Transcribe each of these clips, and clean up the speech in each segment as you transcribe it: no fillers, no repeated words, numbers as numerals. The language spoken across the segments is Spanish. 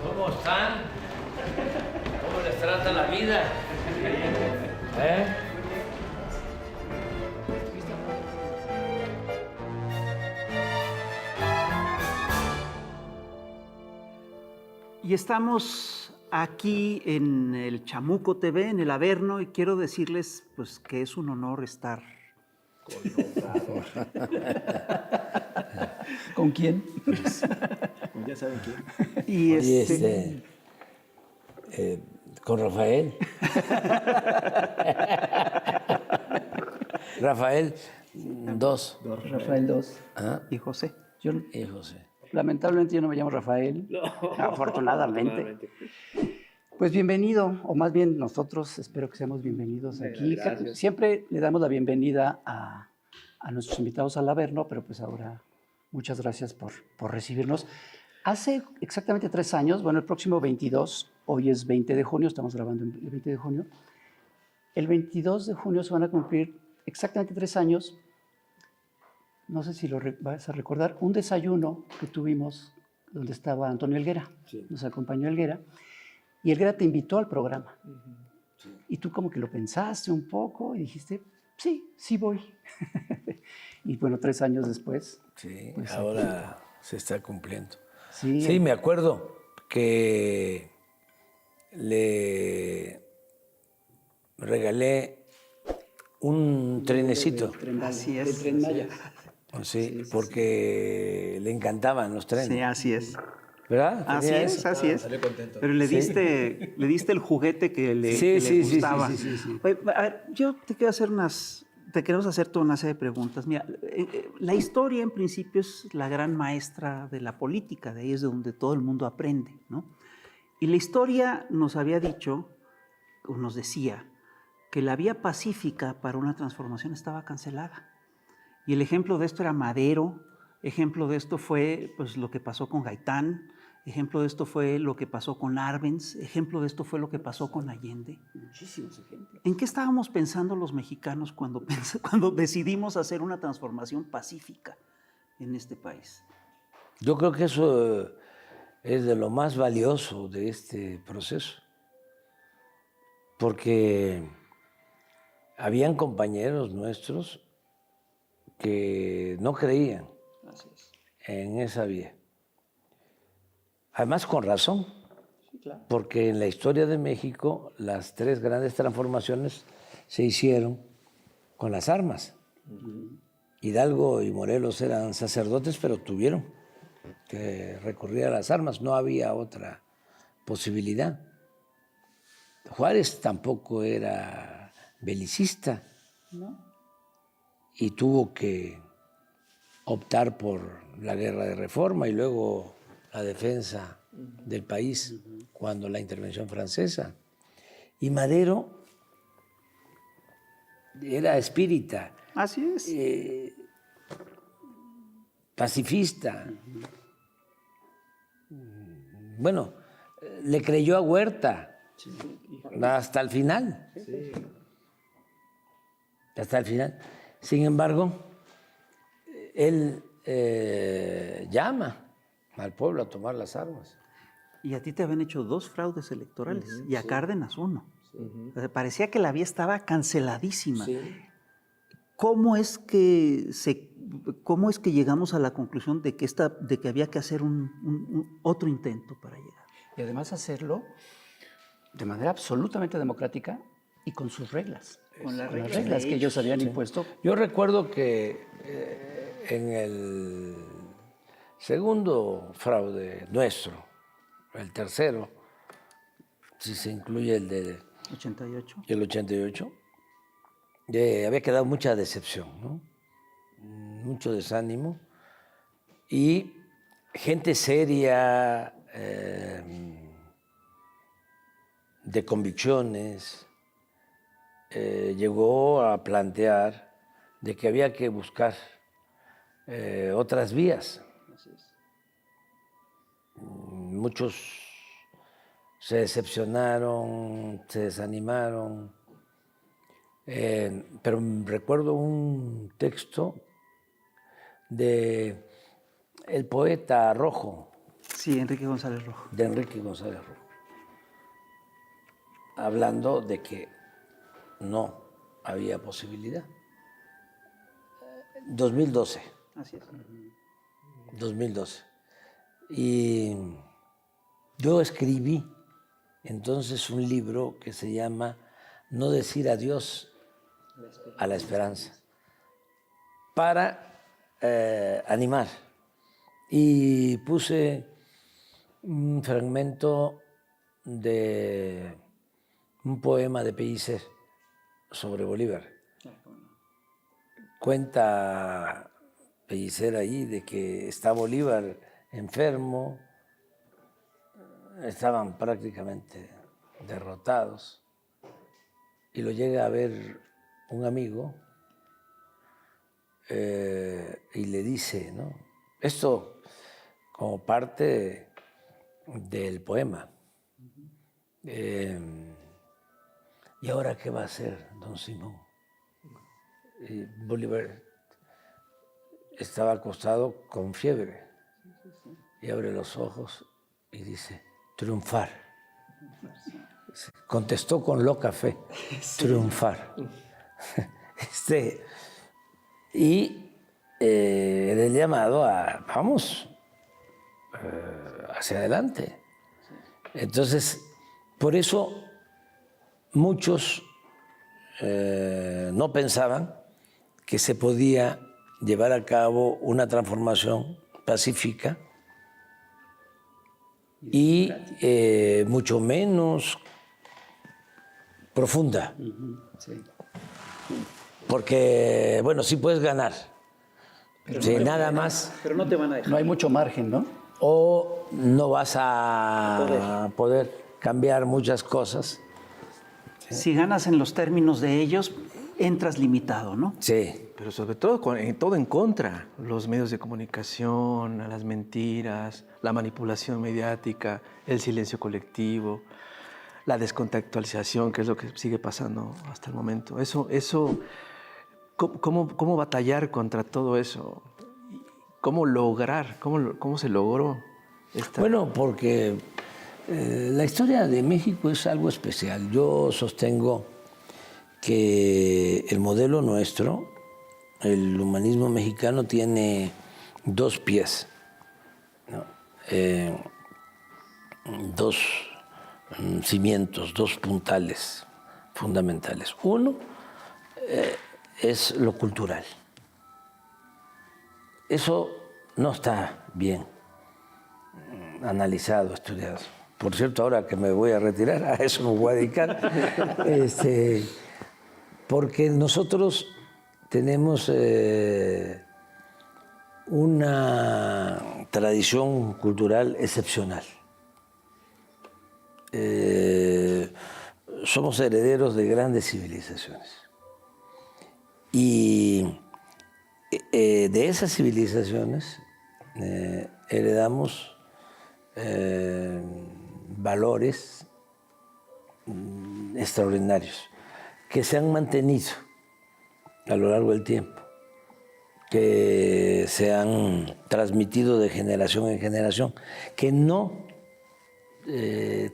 ¿Cómo están? ¿Cómo les trata la vida? ¿Eh? Y estamos aquí en el Chamuco TV, en el Averno, y quiero decirles pues, que es un honor estar ¿Con quién? Ya saben quién. Y Con Rafael. Rafael, dos. Rafael II. y José. Yo, Y José. lamentablemente yo no me llamo Rafael. Afortunadamente. Pues bienvenido, o más bien nosotros espero que seamos bienvenidos aquí. Gracias. Siempre le damos la bienvenida a nuestros invitados al Averno, pero pues ahora muchas gracias por recibirnos. Hace exactamente 3 años, bueno, el próximo 22, hoy es 20 de junio, estamos grabando el 20 de junio, el 22 de junio se van a cumplir exactamente 3 años, no sé si lo vas a recordar, un desayuno que tuvimos donde estaba Antonio Helguera, Sí. nos acompañó Helguera, y Helguera te invitó al programa. Sí. Y tú como que lo pensaste un poco y dijiste, sí voy. Y bueno, 3 años después. Sí, pues, ahora se está cumpliendo. Sí, Sí, me acuerdo que le regalé un trenecito. Así es. El Tren Maya. Sí, porque le encantaban los trenes. Sí, así es. ¿Verdad? Así Tenía es, eso. así es. Salió contento. Pero le Sí. diste el juguete que le, Sí, que le sí, sí, gustaba. sí. Oye, a ver, yo te quiero hacer queremos hacer toda una serie de preguntas. Mira, la historia en principio es la gran maestra de la política, de ahí es de donde todo el mundo aprende, ¿no? Y la historia nos había dicho, o nos decía, que la vía pacífica para una transformación estaba cancelada. Y el ejemplo de esto era Madero, ejemplo de esto fue pues, lo que pasó con Gaitán, ejemplo de esto fue lo que pasó con Arbenz, ejemplo de esto fue lo que pasó con Allende. Muchísimos ejemplos. ¿En qué estábamos pensando los mexicanos cuando decidimos hacer una transformación pacífica en este país? Yo creo que eso es de lo más valioso de este proceso, porque habían compañeros nuestros que no creían Así es. en esa vía. Además, con razón, Sí, claro. porque en la historia de México las 3 grandes transformaciones se hicieron con las armas. Hidalgo y Morelos eran sacerdotes, pero tuvieron que recurrir a las armas, no había otra posibilidad. Juárez tampoco era belicista, ¿No? y tuvo que optar por la guerra de reforma y luego la defensa del país cuando la intervención francesa. Y Madero era espírita, Así es. pacifista. Bueno, le creyó a Huerta hasta el final. Sí. Hasta el final. Sin embargo, él llama al pueblo a tomar las armas. Y a ti te habían hecho 2 fraudes electorales y a Cárdenas 1. Sí. O sea, parecía que la vía estaba canceladísima. Sí. ¿Cómo es que llegamos a la conclusión de que había que hacer otro intento para llegar? Y además hacerlo de manera absolutamente democrática y con sus reglas. Con las reglas reglas de que ellos ellos. habían impuesto. Yo recuerdo que en el segundo fraude nuestro, el tercero, si se incluye el del 88. 88, había quedado mucha decepción, ¿no? Mucho desánimo, y gente seria, de convicciones, llegó a plantear de que había que buscar otras vías. Así es. Muchos se decepcionaron, se desanimaron, pero recuerdo un texto de el poeta Rojo, Sí, Enrique González Rojo. de Enrique González Rojo, hablando de que no había posibilidad. 2012. Así es. 2012. Y yo escribí entonces un libro que se llama No decir adiós a la esperanza, para animar. Y puse un fragmento de un poema de Pellicer sobre Bolívar. Cuenta Pellicer ahí de que está Bolívar enfermo, estaban prácticamente derrotados, y lo llega a ver un amigo y le dice, ¿no? Esto como parte del poema. ¿Y ahora qué va a hacer, don Simón? Y Bolívar estaba acostado con fiebre y abre los ojos y dice, triunfar. Contestó con loca fe, triunfar. Y era el llamado a, vamos, hacia adelante. Entonces, por eso muchos no pensaban que se podía llevar a cabo una transformación pacífica y mucho menos profunda. Sí. Porque, bueno, sí puedes ganar, si nada más, Pero no te van a dejar. No hay mucho margen, ¿no? o no vas a poder cambiar muchas cosas. Si ganas en los términos de ellos, entras limitado, ¿no? Sí. Pero sobre todo, todo en contra. Los medios de comunicación, las mentiras, la manipulación mediática, el silencio colectivo, la descontextualización, que es lo que sigue pasando hasta el momento. ¿Cómo batallar contra todo eso? ¿Cómo lograr? ¿Cómo se logró esta? Bueno, porque la historia de México es algo especial. Yo sostengo que el modelo nuestro, el humanismo mexicano, tiene dos pies, ¿no? Dos cimientos, dos puntales fundamentales. Uno es lo cultural. Eso no está bien analizado, estudiado. Por cierto, ahora que me voy a retirar, a eso me voy a dedicar, porque nosotros tenemos una tradición cultural excepcional. Somos herederos de grandes civilizaciones. Y de esas civilizaciones heredamos valores extraordinarios que se han mantenido a lo largo del tiempo, que se han transmitido de generación en generación, que no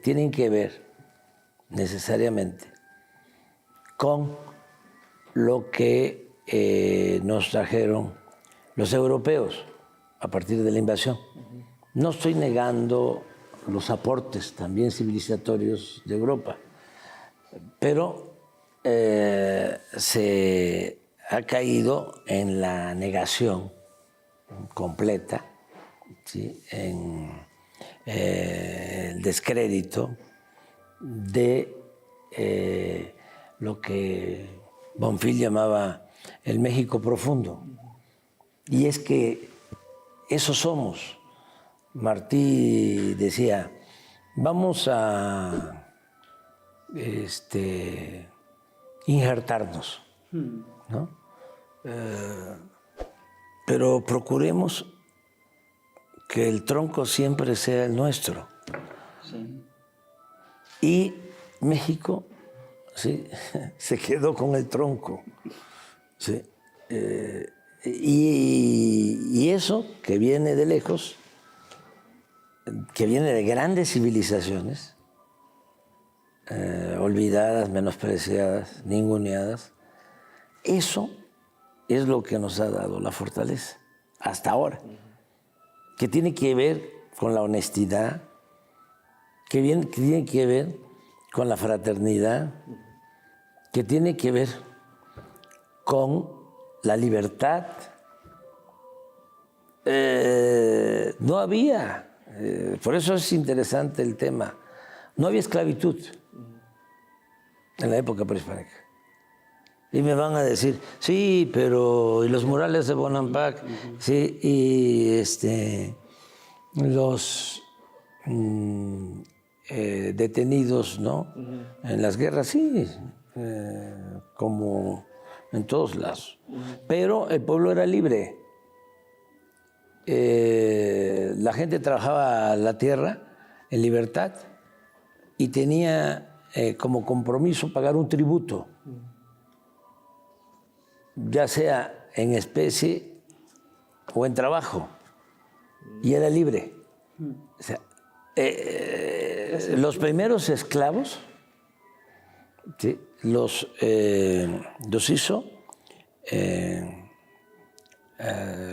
tienen que ver necesariamente con lo que nos trajeron los europeos a partir de la invasión. No estoy negando los aportes también civilizatorios de Europa, pero se ha caído en la negación completa, ¿sí? En el descrédito de lo que Bonfil llamaba el México profundo. Y es que eso somos. Martí decía, vamos a injertarnos, ¿no? Pero procuremos que el tronco siempre sea el nuestro. Sí. Y México, sí, se quedó con el tronco. Sí. Y eso, que viene de lejos, que viene de grandes civilizaciones, olvidadas, menospreciadas, ninguneadas. Eso es lo que nos ha dado la fortaleza hasta ahora, que tiene que ver con la honestidad, que tiene que ver con la fraternidad, que tiene que ver con la libertad. No había, por eso es interesante el tema, no había esclavitud en la época prehispánica. Y me van a decir, sí, pero ¿y los murales de Bonampak? Sí, y los detenidos, ¿no? En las guerras, sí, como en todos lados. Pero el pueblo era libre. La gente trabajaba la tierra en libertad y tenía como compromiso pagar un tributo, ya sea en especie o en trabajo, y era libre. O sea, los primeros esclavos, ¿sí?, los hizo,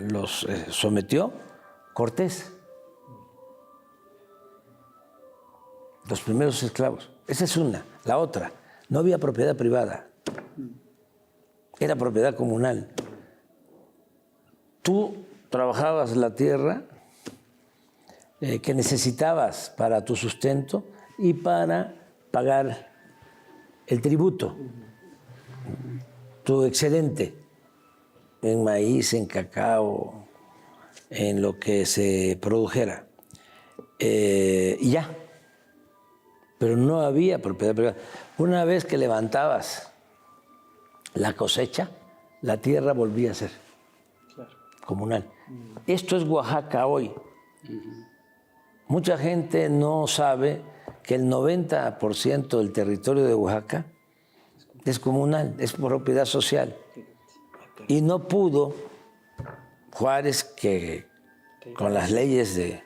los sometió Cortés. Los primeros esclavos. Esa es una. La otra, no había propiedad privada. Era propiedad comunal. Tú trabajabas la tierra que necesitabas para tu sustento y para pagar el tributo, tu excedente en maíz, en cacao, en lo que se produjera. Y ya. Pero no había propiedad privada. Una vez que levantabas la cosecha, la tierra volvía a ser comunal. Esto es Oaxaca hoy. Mucha gente no sabe que el 90% del territorio de Oaxaca es comunal, es propiedad social. Y no pudo Juárez, que con las leyes de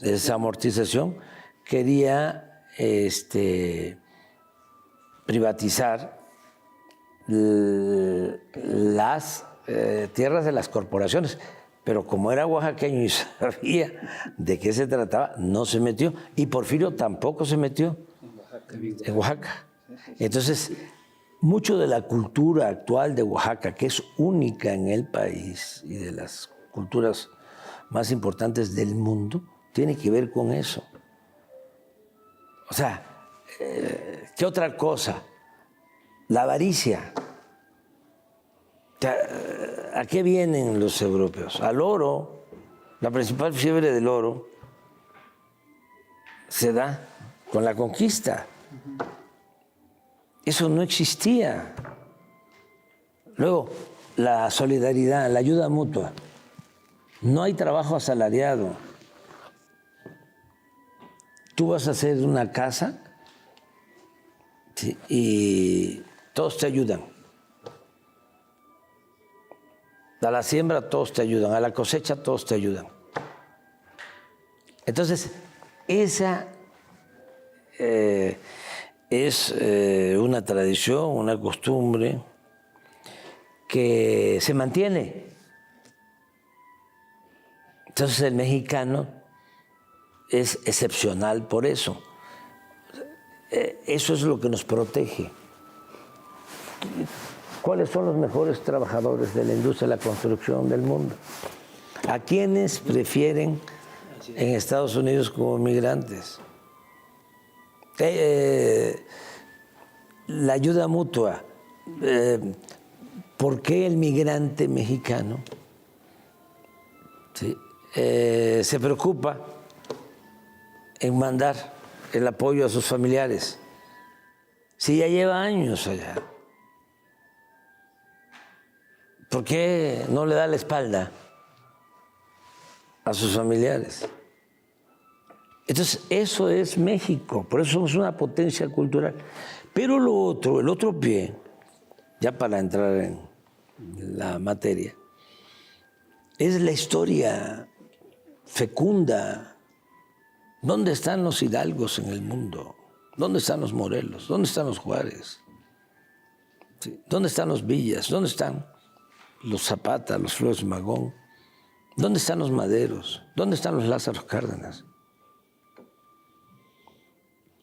desamortización, quería privatizar las tierras de las corporaciones, pero como era oaxaqueño y sabía de qué se trataba, no se metió, y Porfirio tampoco se metió en Oaxaca. Entonces, mucho de la cultura actual de Oaxaca, que es única en el país y de las culturas más importantes del mundo, tiene que ver con eso. O sea, ¿qué otra cosa? La avaricia. ¿A qué vienen los europeos? Al oro. La principal fiebre del oro se da con la conquista. Eso no existía. Luego, la solidaridad, la ayuda mutua. No hay trabajo asalariado. Tú vas a hacer una casa, ¿sí?, y todos te ayudan. A la siembra todos te ayudan, a la cosecha todos te ayudan. Entonces, esa es una tradición, una costumbre que se mantiene. Entonces, el mexicano es excepcional por eso. Eso es lo que nos protege. ¿Cuáles son los mejores trabajadores de la industria de la construcción del mundo? ¿A quiénes prefieren en Estados Unidos como migrantes? La ayuda mutua. ¿Por qué el migrante mexicano, ¿sí?, se preocupa en mandar el apoyo a sus familiares si ya lleva años allá? ¿Por qué no le da la espalda a sus familiares? Entonces, eso es México, por eso somos una potencia cultural. Pero lo otro, el otro pie, ya para entrar en la materia, es la historia fecunda ¿Dónde están los hidalgos en el mundo? ¿Dónde están los Morelos? ¿Dónde están los Juárez? ¿Sí? ¿Dónde están los Villas? ¿Dónde están los Zapata, los Flores Magón? ¿Dónde están los Maderos? ¿Dónde están los Lázaro Cárdenas?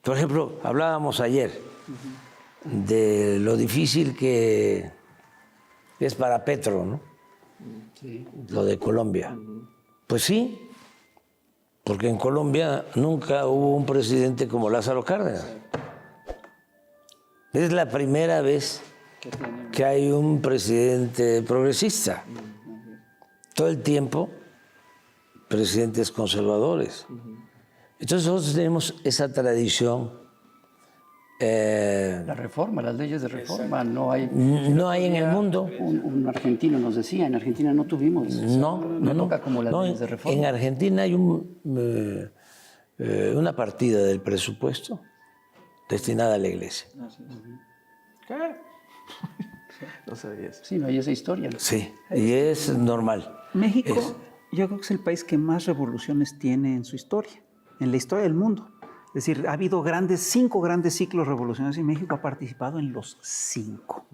Por ejemplo, hablábamos ayer de lo difícil que es para Petro, ¿no? Sí. Lo de Colombia. Pues sí, porque en Colombia nunca hubo un presidente como Lázaro Cárdenas. Es la primera vez que hay un presidente progresista. Todo el tiempo, presidentes conservadores. Entonces nosotros tenemos esa tradición. La reforma, las leyes de reforma, no hay en el mundo. Un argentino nos decía, en Argentina no tuvimos una época como las leyes de reforma. En Argentina hay una partida del presupuesto destinada a la iglesia. ¿Qué? No sabía eso. Sí, no hay esa historia. Sí, y es normal. México, yo creo que es el país que más revoluciones tiene en su historia, en la historia del mundo. Es decir, ha habido 5 grandes ciclos revolucionarios y México ha participado en los 5.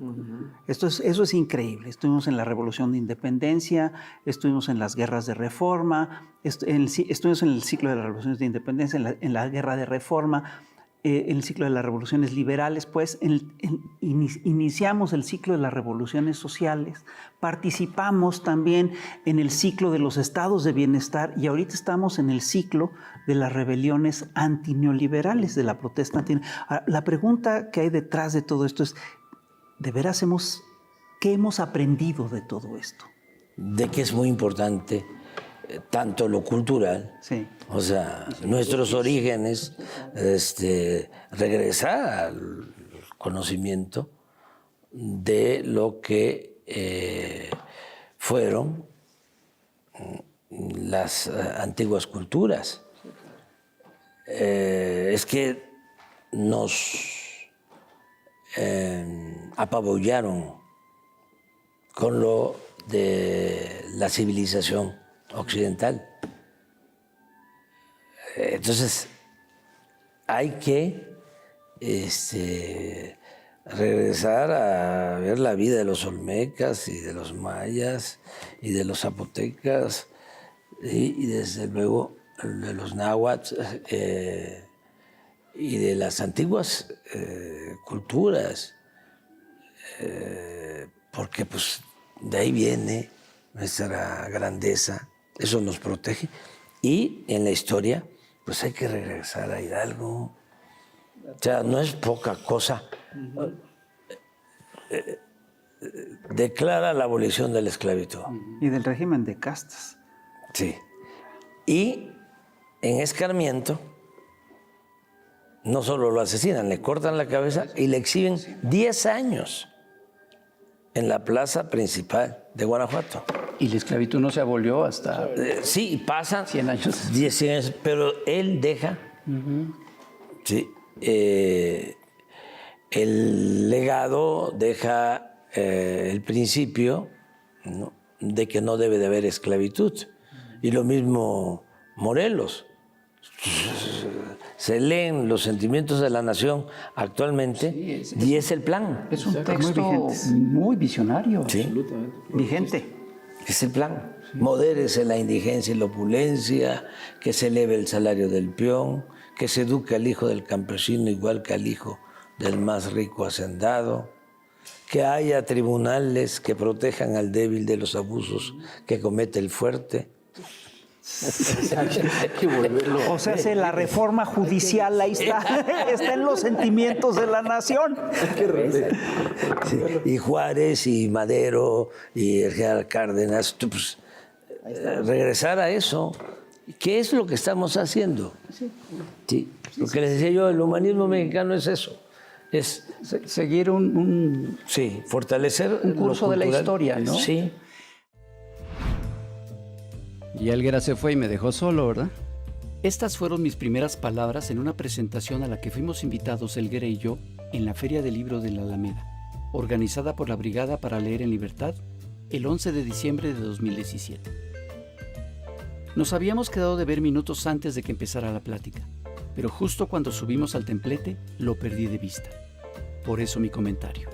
Eso es increíble. Estuvimos en la Revolución de Independencia, estuvimos en las guerras de reforma, estuvimos en el ciclo de las revoluciones de independencia, en la guerra de reforma, en el ciclo de las revoluciones liberales, pues iniciamos el ciclo de las revoluciones sociales, participamos también en el ciclo de los estados de bienestar y ahorita estamos en el ciclo de las rebeliones antineoliberales, de la protesta antineoliberal. La pregunta que hay detrás de todo esto es, ¿de veras qué hemos aprendido de todo esto? De que es muy importante tanto lo cultural, sí. O sea, nuestros orígenes, regresar al conocimiento de lo que fueron las antiguas culturas. Es que nos apabullaron con lo de la civilización occidental. Entonces, hay que regresar a ver la vida de los olmecas y de los mayas y de los zapotecas y desde luego de los náhuatl y de las antiguas culturas, porque pues de ahí viene nuestra grandeza, eso nos protege. Y en la historia, pues hay que regresar a Hidalgo. O sea, no es poca cosa. Declara la abolición de la esclavitud. Y del régimen de castas. Sí. Y en escarmiento, no solo lo asesinan, le cortan la cabeza y le exhiben 10 años en la plaza principal de Guanajuato. Y la esclavitud no se abolió hasta... Sí, pasan 100 años. 10 años, pero él deja sí, el legado, deja el principio, ¿no?, de que no debe de haber esclavitud. Y lo mismo Morelos. Se leen los sentimientos de la nación actualmente y es el plan. Es un texto muy visionario. Sí. Absolutamente. Vigente. Es el plan. Modérese la indigencia y la opulencia, que se eleve el salario del peón, que se eduque al hijo del campesino igual que al hijo del más rico hacendado, que haya tribunales que protejan al débil de los abusos que comete el fuerte. Hay que volverlo. O sea, la reforma judicial ahí está en los sentimientos de la nación. Sí. Y Juárez y Madero y el general Cárdenas, pues, regresar a eso. ¿Qué es lo que estamos haciendo? Sí. Lo que les decía yo, el humanismo mexicano es eso. Es seguir sí, fortalecer un curso de la historia, ¿no? Sí. Y Helguera se fue y me dejó solo, ¿verdad? Estas fueron mis primeras palabras en una presentación a la que fuimos invitados Helguera y yo en la Feria del Libro de la Alameda, organizada por la Brigada para Leer en Libertad el 11 de diciembre de 2017. Nos habíamos quedado de ver minutos antes de que empezara la plática, pero justo cuando subimos al templete lo perdí de vista. Por eso mi comentario.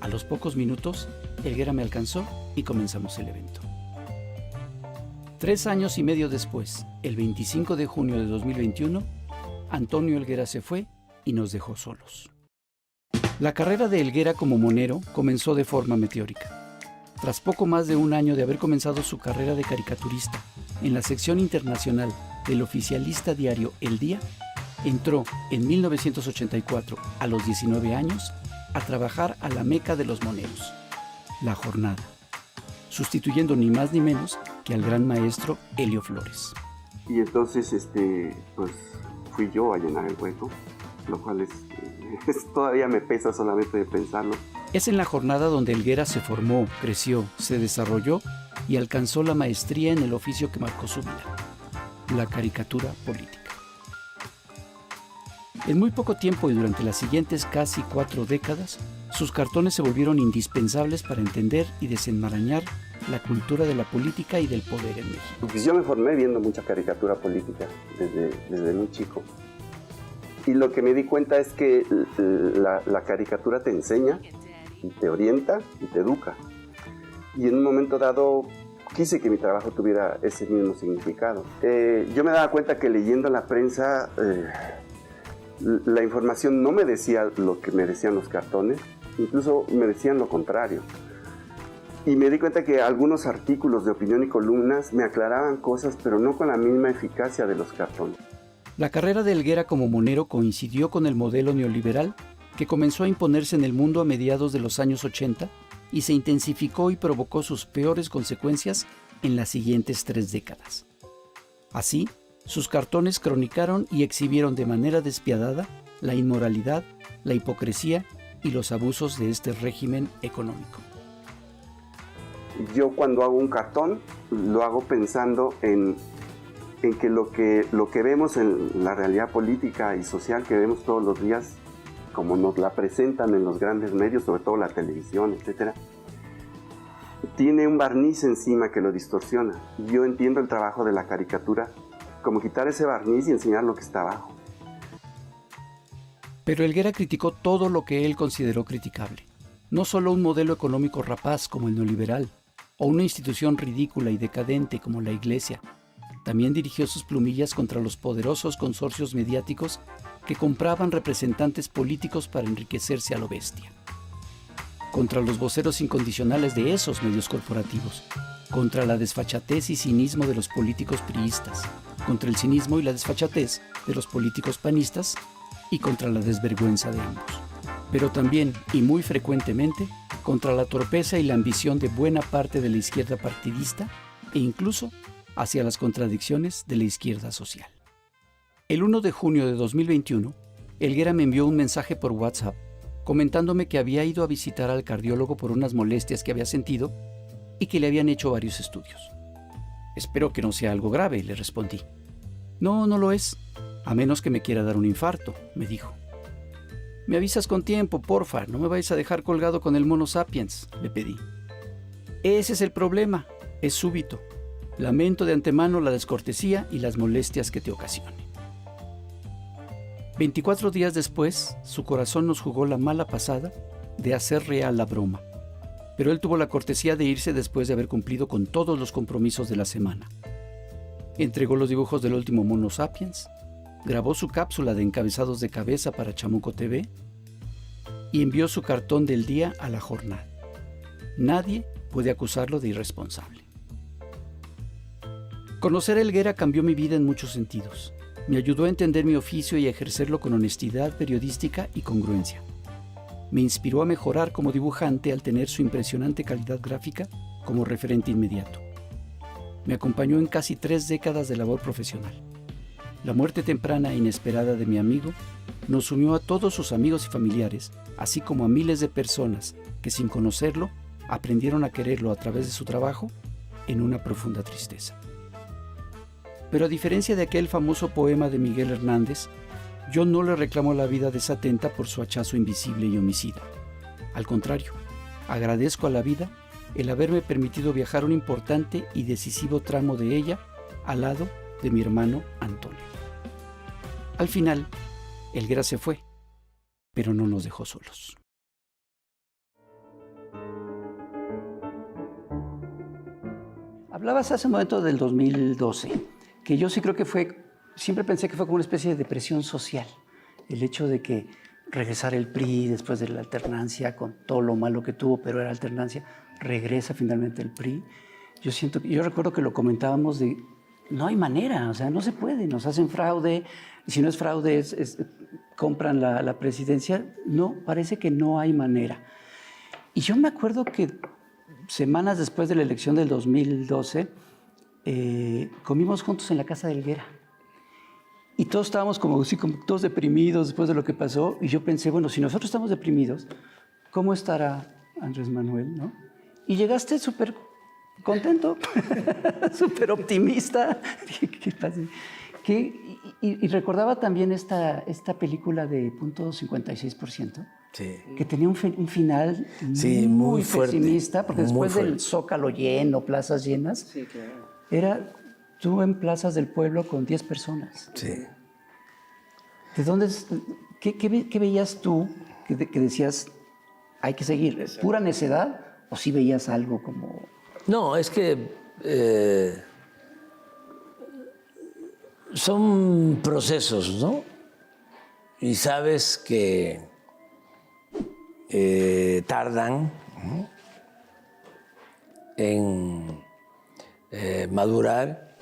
A los pocos minutos, Helguera me alcanzó y comenzamos el evento. 3 años y medio después, el 25 de junio de 2021, Antonio Helguera se fue y nos dejó solos. La carrera de Helguera como monero comenzó de forma meteórica. Tras poco más de un año de haber comenzado su carrera de caricaturista en la sección internacional del oficialista diario El Día, entró en 1984, a los 19 años, a trabajar a la meca de los moneros, La Jornada, sustituyendo ni más ni menos que al gran maestro Helio Flores. Y entonces pues fui yo a llenar el hueco, lo cual todavía me pesa solamente de pensarlo. Es en La Jornada donde Helguera se formó, creció, se desarrolló y alcanzó la maestría en el oficio que marcó su vida, la caricatura política. En muy poco tiempo y durante las siguientes casi 4 décadas, sus cartones se volvieron indispensables para entender y desenmarañar la cultura de la política y del poder en México. Pues yo me formé viendo mucha caricatura política desde muy chico. Y lo que me di cuenta es que la caricatura te enseña, y te orienta y te educa. Y en un momento dado quise que mi trabajo tuviera ese mismo significado. Yo me daba cuenta que leyendo la prensa, la información no me decía lo que me decían los cartones, incluso me decían lo contrario. Y me di cuenta que algunos artículos de opinión y columnas me aclaraban cosas, pero no con la misma eficacia de los cartones. La carrera de Helguera como monero coincidió con el modelo neoliberal que comenzó a imponerse en el mundo a mediados de los años 80 y se intensificó y provocó sus peores consecuencias en las siguientes 3 décadas. Así, sus cartones cronicaron y exhibieron de manera despiadada la inmoralidad, la hipocresía y los abusos de este régimen económico. Yo cuando hago un cartón lo hago pensando en que lo que vemos en la realidad política y social que vemos todos los días, como nos la presentan en los grandes medios, sobre todo la televisión, etc., tiene un barniz encima que lo distorsiona. Yo entiendo el trabajo de la caricatura como quitar ese barniz y enseñar lo que está abajo. Pero Helguera criticó todo lo que él consideró criticable. No solo un modelo económico rapaz como el neoliberal, o una institución ridícula y decadente como la Iglesia. También dirigió sus plumillas contra los poderosos consorcios mediáticos que compraban representantes políticos para enriquecerse a lo bestia. Contra los voceros incondicionales de esos medios corporativos, contra la desfachatez y cinismo de los políticos priistas, contra el cinismo y la desfachatez de los políticos panistas y contra la desvergüenza de ambos. Pero también, y muy frecuentemente, contra la torpeza y la ambición de buena parte de la izquierda partidista e incluso hacia las contradicciones de la izquierda social. El 1 de junio de 2021, Helguera me envió un mensaje por WhatsApp comentándome que había ido a visitar al cardiólogo por unas molestias que había sentido y que le habían hecho varios estudios. Espero que no sea algo grave, le respondí. No, no lo es, a menos que me quiera dar un infarto, me dijo. Me avisas con tiempo, porfa, no me vayas a dejar colgado con el mono sapiens, le pedí. Ese es el problema, es súbito. Lamento de antemano la descortesía y las molestias que te ocasione. 24 días después, su corazón nos jugó la mala pasada de hacer real la broma, pero él tuvo la cortesía de irse después de haber cumplido con todos los compromisos de la semana. Entregó los dibujos del último mono sapiens, grabó su cápsula de encabezados de cabeza para Chamuco TV y envió su cartón del día a La Jornada. Nadie puede acusarlo de irresponsable. Conocer a Helguera cambió mi vida en muchos sentidos. Me ayudó a entender mi oficio y a ejercerlo con honestidad periodística y congruencia. Me inspiró a mejorar como dibujante al tener su impresionante calidad gráfica como referente inmediato. Me acompañó en casi 3 décadas de labor profesional. La muerte temprana e inesperada de mi amigo nos unió a todos sus amigos y familiares, así como a miles de personas que sin conocerlo aprendieron a quererlo a través de su trabajo en una profunda tristeza. Pero a diferencia de aquel famoso poema de Miguel Hernández, yo no le reclamo la vida de esa tenta por su hachazo invisible y homicida. Al contrario, agradezco a la vida el haberme permitido viajar un importante y decisivo tramo de ella al lado de mi hermano Antonio. Al final, Helguera se fue, pero no nos dejó solos. Hablabas hace un momento del 2012, que yo sí creo que siempre pensé que fue como una especie de depresión social, el hecho de que regresara el PRI después de la alternancia, con todo lo malo que tuvo, pero era alternancia, regresa finalmente el PRI. Yo recuerdo que lo comentábamos de, no hay manera, o sea, no se puede, nos hacen fraude, y si no es fraude, compran la presidencia. No, parece que no hay manera. Y yo me acuerdo que semanas después de la elección del 2012, comimos juntos en la casa de Helguera. Y todos estábamos como todos deprimidos después de lo que pasó. Y yo pensé, bueno, si nosotros estamos deprimidos, ¿cómo estará Andrés Manuel, no? Y llegaste súper contento, súper optimista. ¿Qué pasa? Y recordaba también esta película de .56%, Sí. que tenía un final Sí, muy fuerte, pesimista, porque muy después del fuerte. Zócalo lleno, plazas llenas, era tú en plazas del pueblo con 10 personas. Sí. ¿De dónde? ¿Qué veías tú que decías, hay que seguir? ¿Es pura necedad o sí veías algo como...? No, es que son procesos, ¿no? Y sabes que tardan, ¿no?, en madurar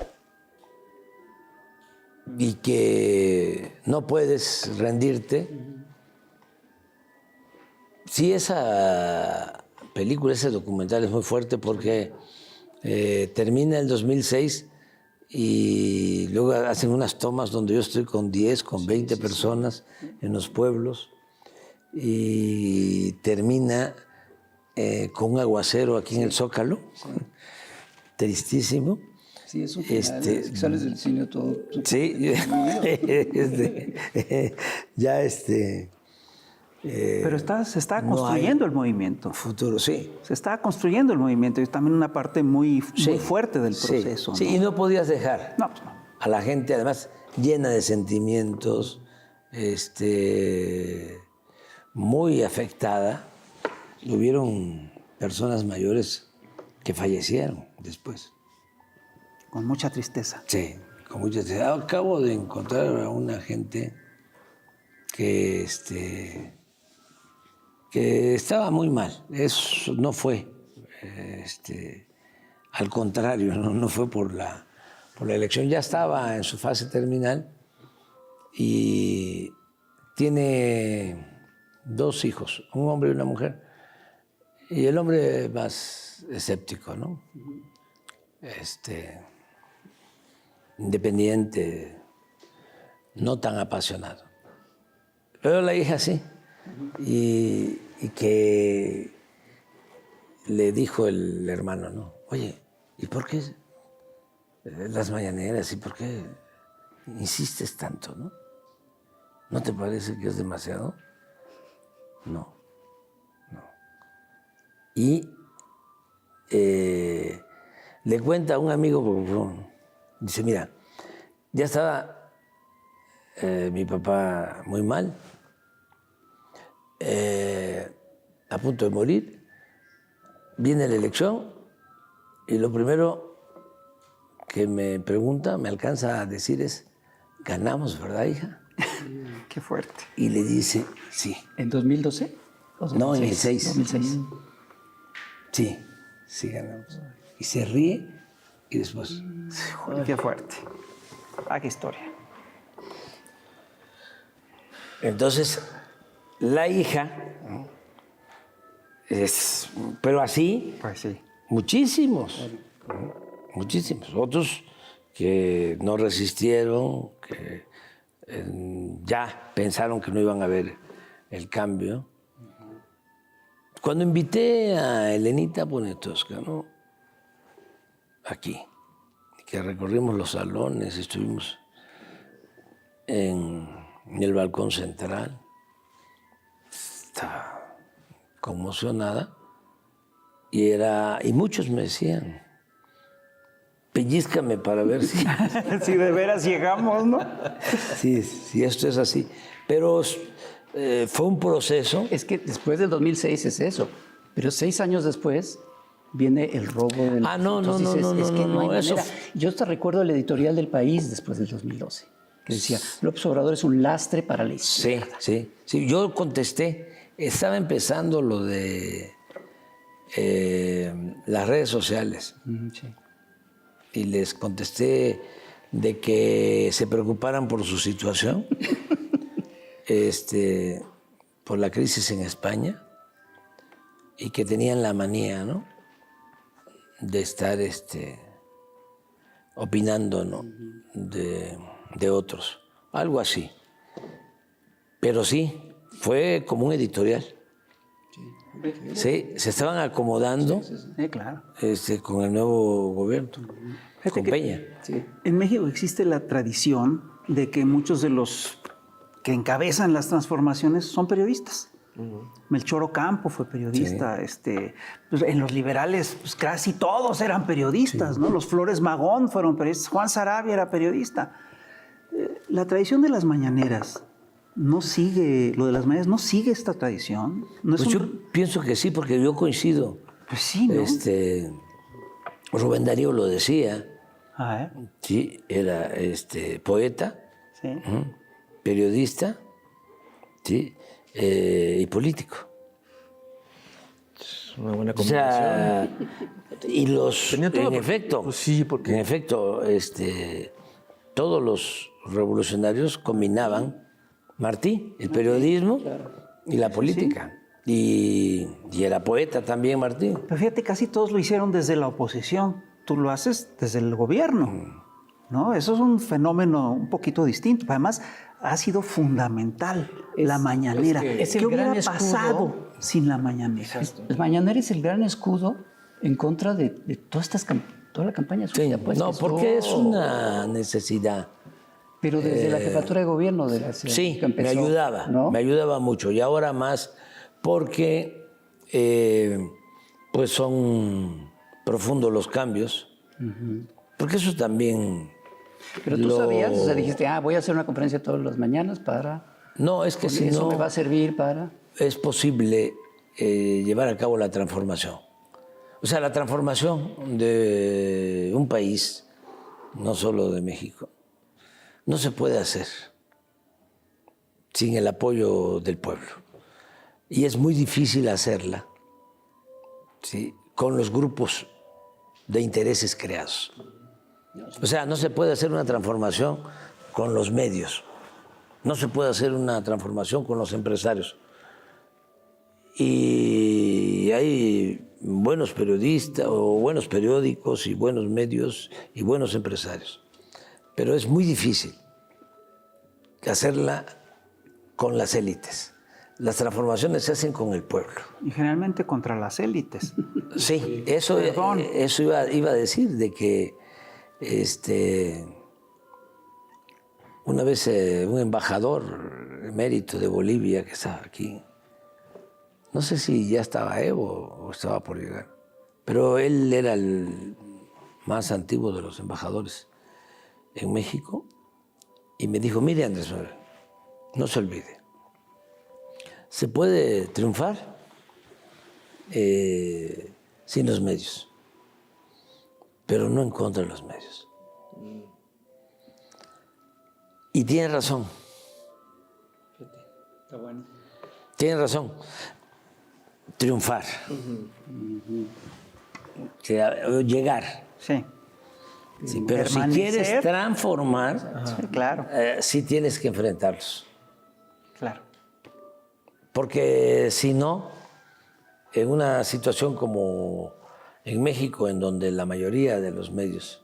y que no puedes rendirte. Sí, esa película, ese documental es muy fuerte porque termina el 2006 y luego hacen unas tomas donde yo estoy con 10, con 20 personas en los pueblos y termina con un aguacero aquí en el Zócalo, tristísimo. Sí, es un final, es que sales del cine todo... Sí, ya Pero se está no construyendo hay el movimiento. futuro, sí. Se está construyendo el movimiento y es también una parte muy Sí, fuerte del sí, proceso. sí, y no podías dejar No, pues no. a la gente, además, llena de sentimientos, muy afectada. Hubieron personas mayores que fallecieron después. Con mucha tristeza. Sí, con mucha tristeza. Acabo de encontrar a una gente que estaba muy mal. Eso no fue, al contrario, no fue por la elección. Ya estaba en su fase terminal y tiene 2 hijos, un hombre y una mujer. Y el hombre más escéptico, ¿no? Independiente, no tan apasionado. Pero la hija sí. Y que le dijo el hermano, ¿no? Oye, ¿y por qué las mañaneras? ¿Y por qué insistes tanto, no? ¿No te parece que es demasiado? No. Y le cuenta a un amigo, dice, mira, ya estaba mi papá muy mal, a punto de morir, viene la elección y lo primero que me pregunta, me alcanza a decir es, ganamos, ¿verdad, hija? Qué fuerte. Y le dice, sí. ¿En 2012? ¿O No, en el 6. 2006. Sí ganamos. Y se ríe y después... Joder, qué fuerte. Ah, qué historia. Entonces, la hija, pero así, Pues sí. muchísimos. Otros que no resistieron, que ya pensaron que no iban a ver el cambio. Cuando invité a Elenita Poniatowska, ¿no?, aquí, que recorrimos los salones, estuvimos en el balcón central, estaba conmocionada y muchos me decían, pellízcame para ver si, Si de veras llegamos, ¿no? si esto es así. Pero fue un proceso. Es que después del 2006 es eso, pero 6 años después viene el robo del... Ah, no, Entonces no, dices, no, es que no, no hay eso manera. Yo hasta recuerdo el editorial del País después del 2012, que decía, López Obrador es un lastre para la izquierda. Sí, yo contesté. Estaba empezando lo de las redes sociales. Sí. Y les contesté de que se preocuparan por su situación, por la crisis en España, y que tenían la manía, ¿no?, de estar opinando, ¿no?, de otros, algo así. Pero sí, fue como un editorial. Sí, se estaban acomodando Claro. con el nuevo gobierno, con Peña. En México existe la tradición de que muchos de los que encabezan las transformaciones son periodistas. Melchor Ocampo fue periodista. Pues en los liberales, pues casi todos eran periodistas, ¿no? Los Flores Magón fueron periodistas. Juan Sarabia era periodista. La tradición de las mañaneras no sigue, lo de las mañaneras no sigue esta tradición. ¿No es Pues yo pienso que sí, porque yo coincido. Pues sí, ¿no? Rubén Darío lo decía. ¿Eh? Sí, era poeta, Sí. periodista, sí, y político. Es una buena O combinación. sea, y Tenía todo, en efecto, pues sí, porque- en efecto, todos los revolucionarios combinaban, Martí, el periodismo y la política. Y era poeta también, Martí. Pero fíjate, casi todos lo hicieron desde la oposición. Tú lo haces desde el gobierno, ¿no? Eso es un fenómeno un poquito distinto. Además, ha sido fundamental la mañanera. es ¿Qué el hubiera gran escudo? pasado sin la mañanera? El Mañanera es el gran escudo en contra de toda la campaña Sí, sucia. Pues, no, que porque es estuvo- una necesidad. Pero desde la jefatura de gobierno de la ciudad Sí, que empezó, ¿no? me ayudaba mucho. Y ahora más porque pues son profundos los cambios. Porque eso también... Pero tú sabías, o sea, dijiste, voy a hacer una conferencia todas las mañanas para... No, es que porque si eso no me va a servir para... es posible llevar a cabo la transformación. O sea, la transformación de un país, no solo de México, no se puede hacer sin el apoyo del pueblo. Y es muy difícil hacerla, ¿sí?, con los grupos de intereses creados. O sea, no se puede hacer una transformación con los medios, no se puede hacer una transformación con los empresarios. Y hay buenos periodistas o buenos periódicos y buenos medios y buenos empresarios. Pero es muy difícil hacerla con las élites. Las transformaciones se hacen con el pueblo. Y generalmente contra las élites. Sí, eso iba a decir, de que una vez un embajador emérito de Bolivia que estaba aquí, no sé si ya estaba Evo o estaba por llegar, pero él era el más antiguo de los embajadores en México y me dijo, mire Andrés Manuel, no se olvide, se puede triunfar sin los medios, pero no en contra de los medios. Y tiene razón. Está bueno. Tiene razón. Triunfar. O sea, llegar. Sí. Sí, pero si Permanecer. quieres transformar, Sí, claro, sí tienes que enfrentarlos. claro. Porque si no, en una situación como en México, en donde la mayoría de los medios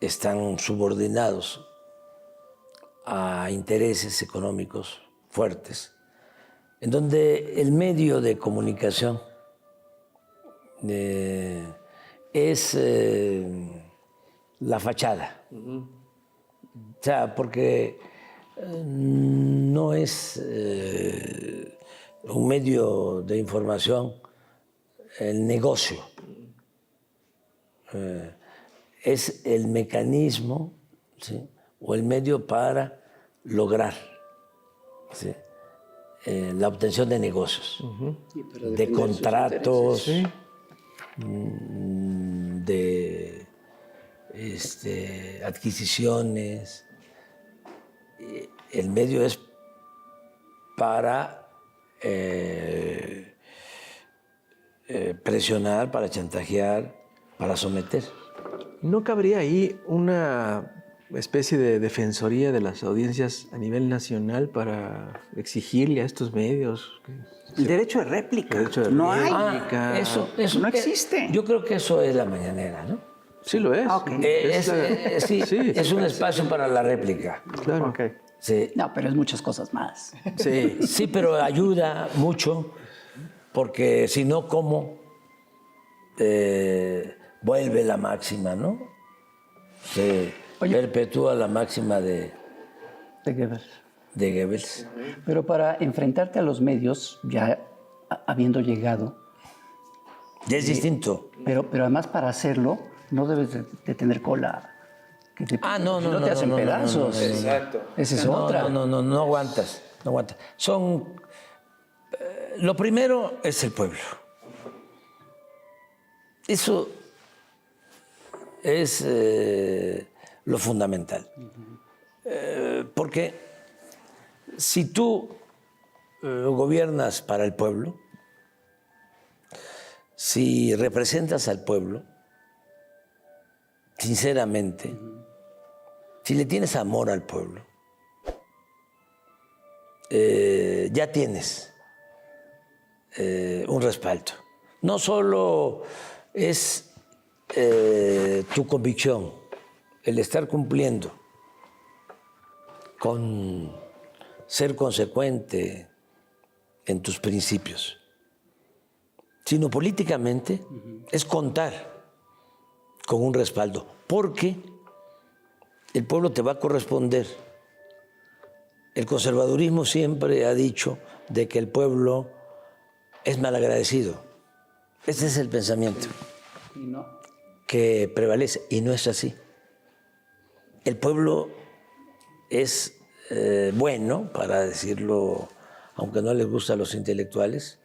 están subordinados a intereses económicos fuertes, en donde el medio de comunicación es la fachada. O sea, porque no es un medio de información el negocio. es el mecanismo, ¿sí?, o el medio para lograr, ¿sí?, la obtención de negocios, de contratos, de adquisiciones. El medio es para presionar, para chantajear, para someter. ¿No cabría ahí una especie de defensoría de las audiencias a nivel nacional para exigirle a estos medios? El derecho de réplica. Derecho de no hay. réplica. Eso No existe. Yo creo que eso es la mañanera, ¿no? Sí lo es. Ok. Sí, Sí. es un espacio para la réplica. Claro. Ok. Sí, No, pero es muchas cosas más. Sí. sí, pero ayuda mucho porque si no, ¿cómo vuelve la máxima, no? Se perpetúa la máxima de De Goebbels. Goebbels. Pero para enfrentarte a los medios, ya habiendo llegado, Ya es distinto. pero además para hacerlo, no debes de tener cola. Que te, No, si no, te hacen pedazos. Exacto. Esa es otra. No aguantas, no aguantas. Lo primero es el pueblo. Eso es lo fundamental. Porque si tú gobiernas para el pueblo, si representas al pueblo, sinceramente, si le tienes amor al pueblo, ya tienes un respaldo. No solo es tu convicción, el estar cumpliendo con ser consecuente en tus principios, sino políticamente es contar con un respaldo, porque el pueblo te va a corresponder. El conservadurismo siempre ha dicho de que el pueblo es malagradecido. Ese es el pensamiento que prevalece y no es así. El pueblo es bueno, para decirlo, aunque no les gusta a los intelectuales,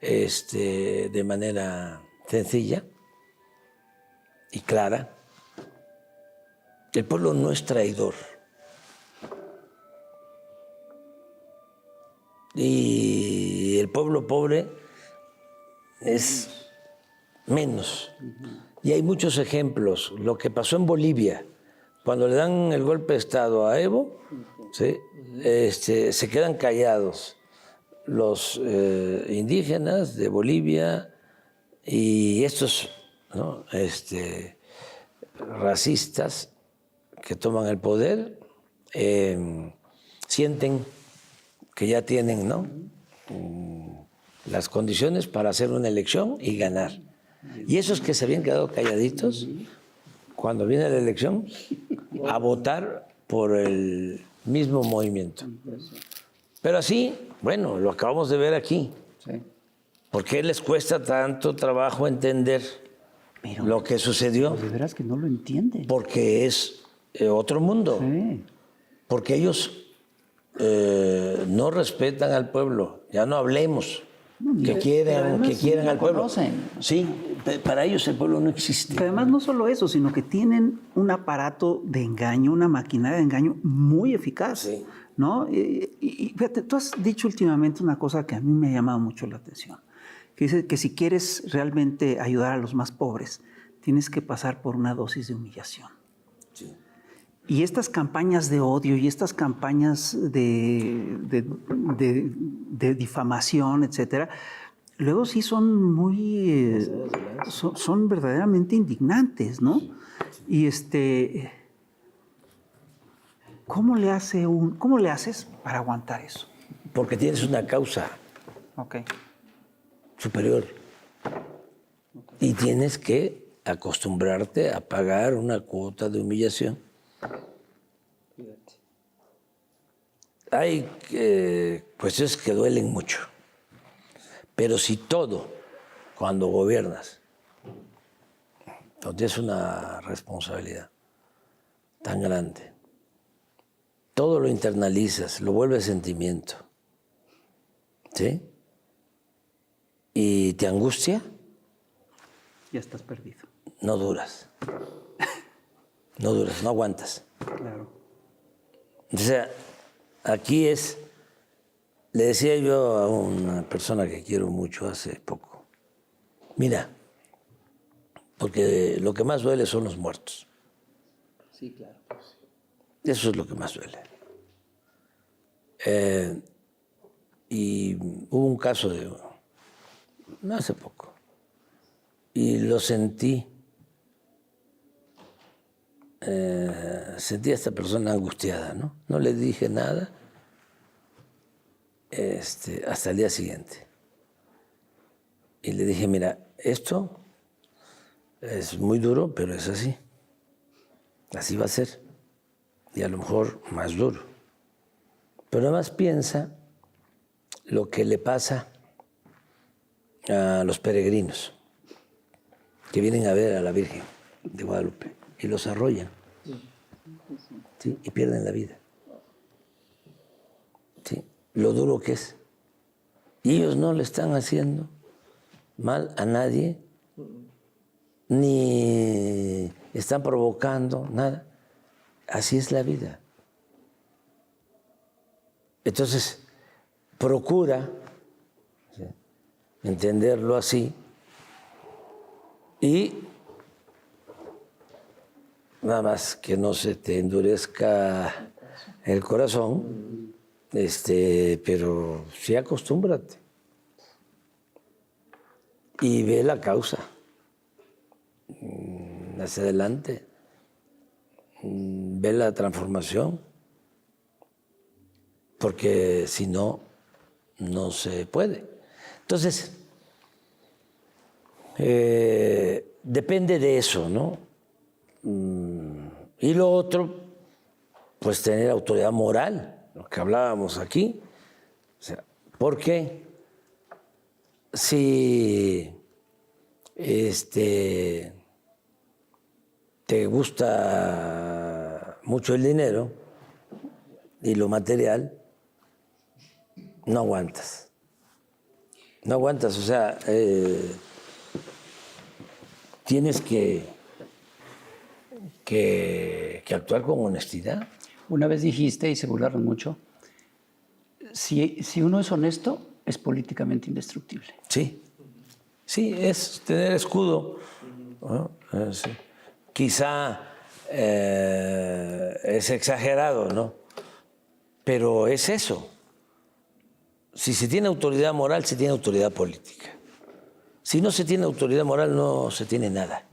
de manera sencilla y clara. El pueblo no es traidor. Y el pueblo pobre es menos. Y hay muchos ejemplos. Lo que pasó en Bolivia, cuando le dan el golpe de Estado a Evo, ¿sí?, se quedan callados los indígenas de Bolivia y estos, ¿no?, racistas que toman el poder, sienten que ya tienen, ¿no?, las condiciones para hacer una elección y ganar. Y esos que se habían quedado calladitos, cuando viene la elección, a votar por el mismo movimiento. Pero así, bueno, lo acabamos de ver aquí. Sí. ¿Por qué les cuesta tanto trabajo entender lo que sucedió? De veras que no lo entienden. Porque es otro mundo. Sí. Porque ellos no respetan al pueblo. Ya no hablemos. Que quieran al pueblo. conocen. Sí, para ellos el pueblo no existe. Pero además no solo eso, sino que tienen un aparato de engaño, una maquinaria de engaño muy eficaz. Sí. ¿No? Y fíjate, tú has dicho últimamente una cosa que a mí me ha llamado mucho la atención, que dice que si quieres realmente ayudar a los más pobres, tienes que pasar por una dosis de humillación. Sí. Y estas campañas de odio y estas campañas de difamación, etcétera, luego sí son muy, son verdaderamente indignantes, ¿no? Y ¿cómo le haces para aguantar eso? Porque tienes una causa Okay. superior. Y tienes que acostumbrarte a pagar una cuota de humillación. Hay cuestiones que duelen mucho. Pero si todo, cuando gobiernas, Cuando tienes una responsabilidad tan grande, todo lo internalizas, lo vuelves sentimiento, ¿sí? Y te angustia, Ya estás perdido. no duras. No duras, no aguantas. Claro. O sea, aquí es, le decía yo a una persona que quiero mucho hace poco, mira, porque lo que más duele son los muertos. Sí, claro. Eso es lo que más duele. Y hubo un caso no hace poco, y lo sentí. Sentí a esta persona angustiada, ¿no? No le dije nada hasta el día siguiente. Y le dije, mira, esto es muy duro, pero es así. Así va a ser. Y a lo mejor más duro. Pero además piensa lo que le pasa a los peregrinos que vienen a ver a la Virgen de Guadalupe y los arrollan, ¿sí? Y pierden la vida. ¿Sí? Lo duro que es. Y ellos no le están haciendo mal a nadie, ni están provocando nada. Así es la vida. Entonces, procura, ¿sí?, entenderlo así y nada más que no se te endurezca el corazón, pero sí acostúmbrate y ve la causa hacia adelante, ve la transformación, porque si no, no se puede. Entonces, depende de eso, ¿no? Y lo otro, pues tener autoridad moral, lo que hablábamos aquí. O sea, porque si te gusta mucho el dinero y lo material, no aguantas. No aguantas, o sea, tienes que actuar con honestidad. Una vez dijiste, y se burlaron mucho, si uno es honesto, es políticamente indestructible. Sí, sí, es tener escudo, ¿no? Sí. Quizá es exagerado, ¿no? Pero es eso. Si se tiene autoridad moral, se tiene autoridad política. Si no se tiene autoridad moral, no se tiene nada.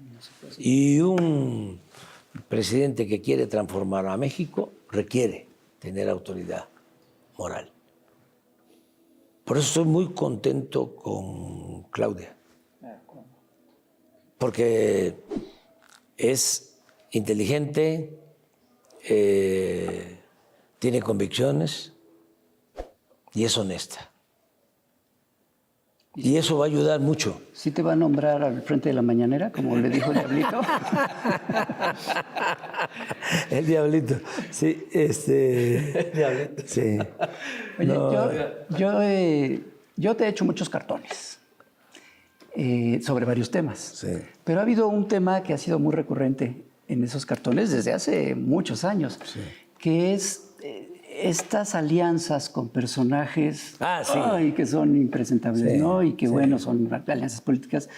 Y un presidente que quiere transformar a México requiere tener autoridad moral. Por eso estoy muy contento con Claudia. Porque es inteligente, tiene convicciones y es honesta. Y eso va a ayudar mucho. ¿Sí te va a nombrar al frente de la mañanera, como le dijo el diablito? El diablito, sí, Diablito. sí. Oye, No, yo te he hecho muchos cartones sobre varios temas. Sí. Pero ha habido un tema que ha sido muy recurrente en esos cartones desde hace muchos años, que es estas alianzas con personajes que son impresentables, Sí, ¿no? Y que, bueno, son alianzas políticas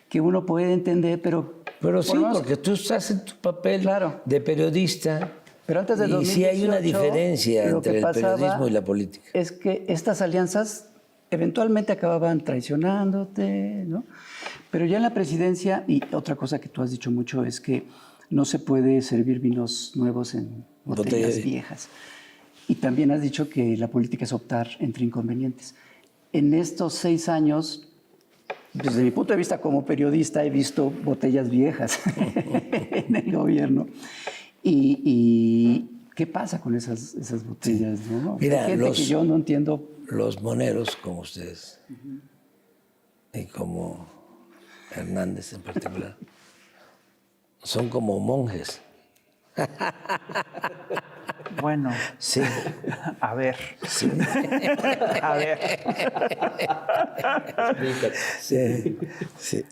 que uno puede entender, pero sí, porque tú estás en tu papel de periodista. Pero antes de y 2018, sí hay una diferencia lo entre que el pasaba periodismo y la política. es que estas alianzas eventualmente acababan traicionándote, ¿no? Pero ya en la presidencia, y otra cosa que tú has dicho mucho es que no se puede servir vinos nuevos en botellas viejas. Y también has dicho que la política es optar entre inconvenientes. En estos 6 años, desde mi punto de vista como periodista, he visto botellas viejas en el gobierno. ¿Y qué pasa con esas botellas? ¿No? Mira, hay gente que yo no entiendo. Los moneros, como ustedes, y como Hernández en particular, son como monjes. Bueno, Sí. a ver. Sí. A ver. Sí, sí.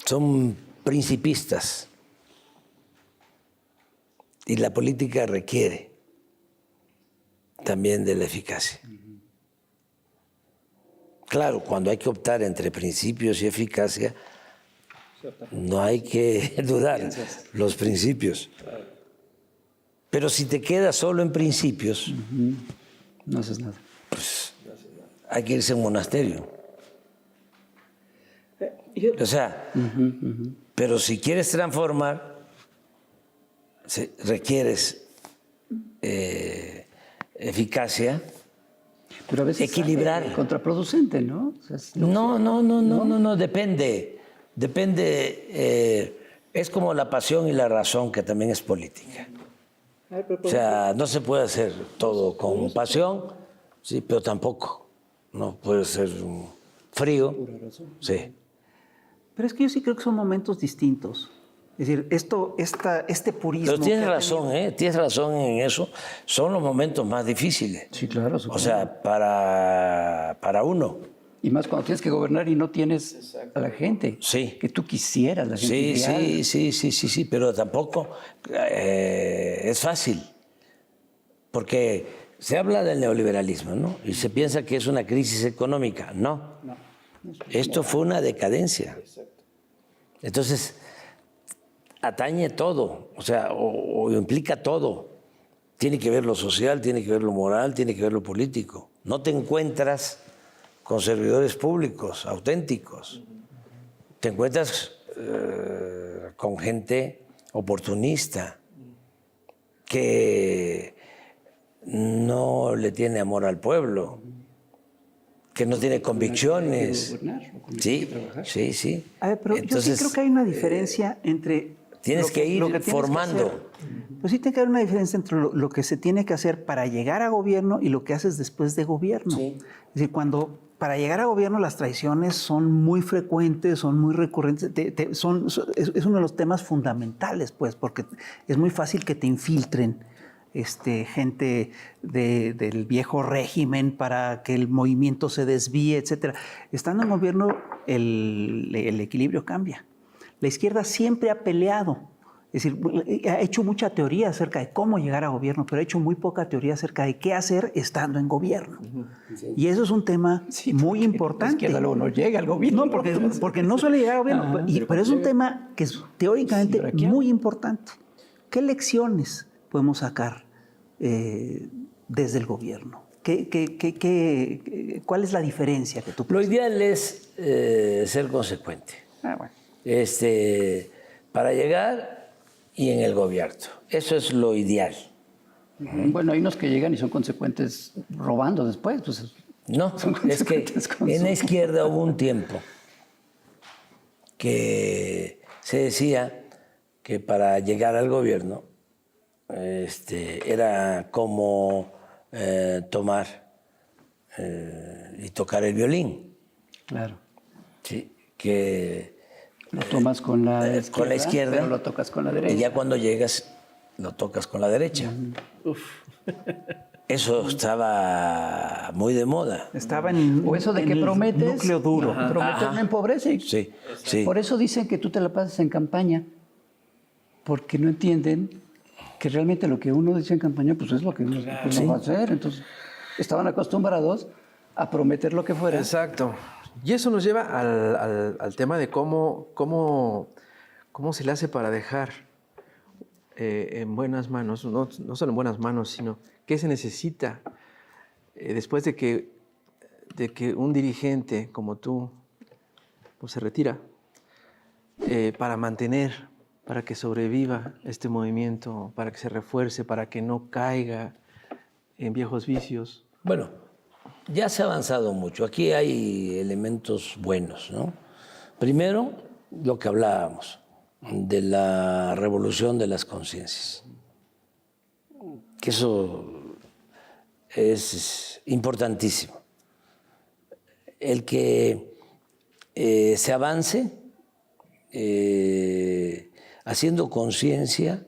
Son principistas y la política requiere también de la eficacia. Claro, cuando hay que optar entre principios y eficacia, no hay que dudar los principios. Pero si te quedas solo en principios, No haces nada. hay que irse a un monasterio. O sea, pero si quieres transformar, requieres eficacia, Pero a veces equilibrar. sale contraproducente, ¿no? O sea, No, depende. Depende, es como la pasión y la razón, que también es política. O sea, no se puede hacer todo con pasión, sí, pero tampoco. No puede ser frío. Sí. Pero es que yo sí creo que son momentos distintos. Es decir, este purismo. Pero tienes que ha razón, tienes razón en eso. Son los momentos más difíciles. Sí, claro. O sea, para uno. Y más cuando tienes que gobernar y no tienes a la gente. Sí. Que tú quisieras, la gente ideal. Sí, pero tampoco es fácil. Porque se habla del neoliberalismo, ¿no? Y se piensa que es una crisis económica. No. Esto fue una decadencia. Entonces, atañe todo, o sea, o implica todo. Tiene que ver lo social, tiene que ver lo moral, tiene que ver lo político. No te encuentras con servidores públicos auténticos. Te encuentras con gente oportunista que no le tiene amor al pueblo, que no tiene convicciones. Sí. A ver, pero Entonces, yo sí creo que hay una diferencia entre... tienes que ir tienes que formando. hacer. Pues sí tiene que haber una diferencia entre lo que se tiene que hacer para llegar a gobierno y lo que haces después de gobierno. Es decir, para llegar a gobierno las traiciones son muy frecuentes, son muy recurrentes, es uno de los temas fundamentales, pues, porque es muy fácil que te infiltren gente del viejo régimen para que el movimiento se desvíe, etc. Estando en gobierno, el equilibrio cambia. La izquierda siempre ha peleado, es decir, ha hecho mucha teoría acerca de cómo llegar a gobierno, pero ha hecho muy poca teoría acerca de qué hacer estando en gobierno. Y eso es un tema muy importante. La izquierda luego no llega al gobierno. No, porque no suele llegar a gobierno, pero es un tema que es teóricamente muy importante. ¿Qué lecciones podemos sacar desde el gobierno? ¿Cuál es la diferencia que tú Lo ideal es ser consecuente. bueno. Para llegar y en el gobierno. Eso es lo ideal. Bueno, hay unos que llegan y son consecuentes robando después. Pues, No, es que en la izquierda hubo un tiempo que se decía que para llegar al gobierno era como tomar y tocar el violín. Claro. Sí, que Lo tomas con la izquierda, pero lo tocas con la derecha. y ya cuando llegas lo tocas con la derecha. Eso estaba muy de moda. Estaba en, O eso de que en el prometes. núcleo duro. Prometes no empobrece. Sí, sí. Por eso dicen que tú te la pasas en campaña, porque no entienden que realmente lo que uno dice en campaña pues es lo que uno va a hacer. Entonces, estaban acostumbrados a prometer lo que fuera. Exacto. Y eso nos lleva al tema de cómo se le hace para dejar en buenas manos, no solo en buenas manos, sino qué se necesita después de que un dirigente como tú pues, se retira para mantener, para que sobreviva este movimiento, para que se refuerce, para que no caiga en viejos vicios. Bueno, ya se ha avanzado mucho. Aquí hay elementos buenos, ¿no? Primero, lo que hablábamos de la revolución de las conciencias. Que eso es importantísimo. El que se avance haciendo conciencia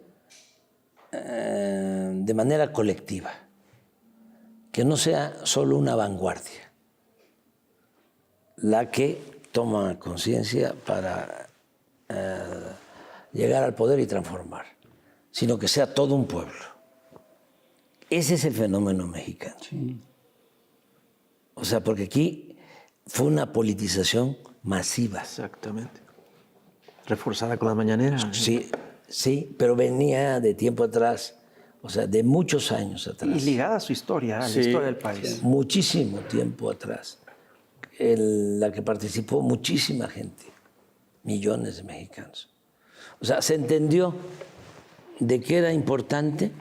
de manera colectiva, que no sea solo una vanguardia la que toma conciencia para llegar al poder y transformar, sino que sea todo un pueblo. Ese es el fenómeno mexicano. Sí. O sea, porque aquí fue una politización masiva. Exactamente. Reforzada con la mañanera. Sí, sí, pero venía de tiempo atrás, o sea, de muchos años atrás. Y ligada a su historia, a la Sí, historia del país. Muchísimo tiempo atrás, en la que participó muchísima gente, millones de mexicanos. O sea, se entendió de que era importante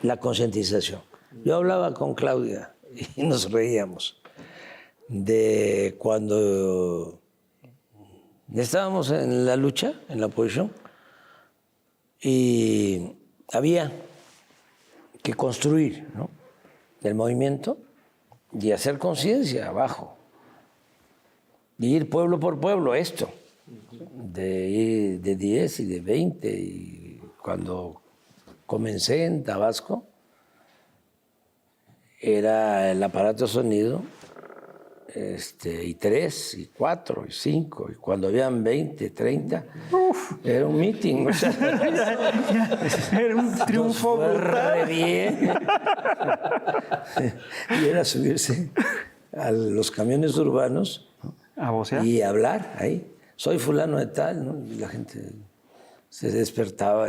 la concientización. Yo hablaba con Claudia y nos reíamos de cuando estábamos en la lucha, en la oposición, y había que construir, ¿no?, el movimiento y hacer conciencia abajo, y ir pueblo por pueblo, esto, de ir de 10 y de 20, y cuando comencé en Tabasco, era el aparato de sonido, y 3, y 4, y 5, y cuando habían 20, 30, era un meeting. O sea, Era un triunfo fue brutal. re bien. Y era subirse a los camiones urbanos, ¿no?, A vocear. y hablar ahí. Soy fulano de tal, ¿no? Y la gente se despertaba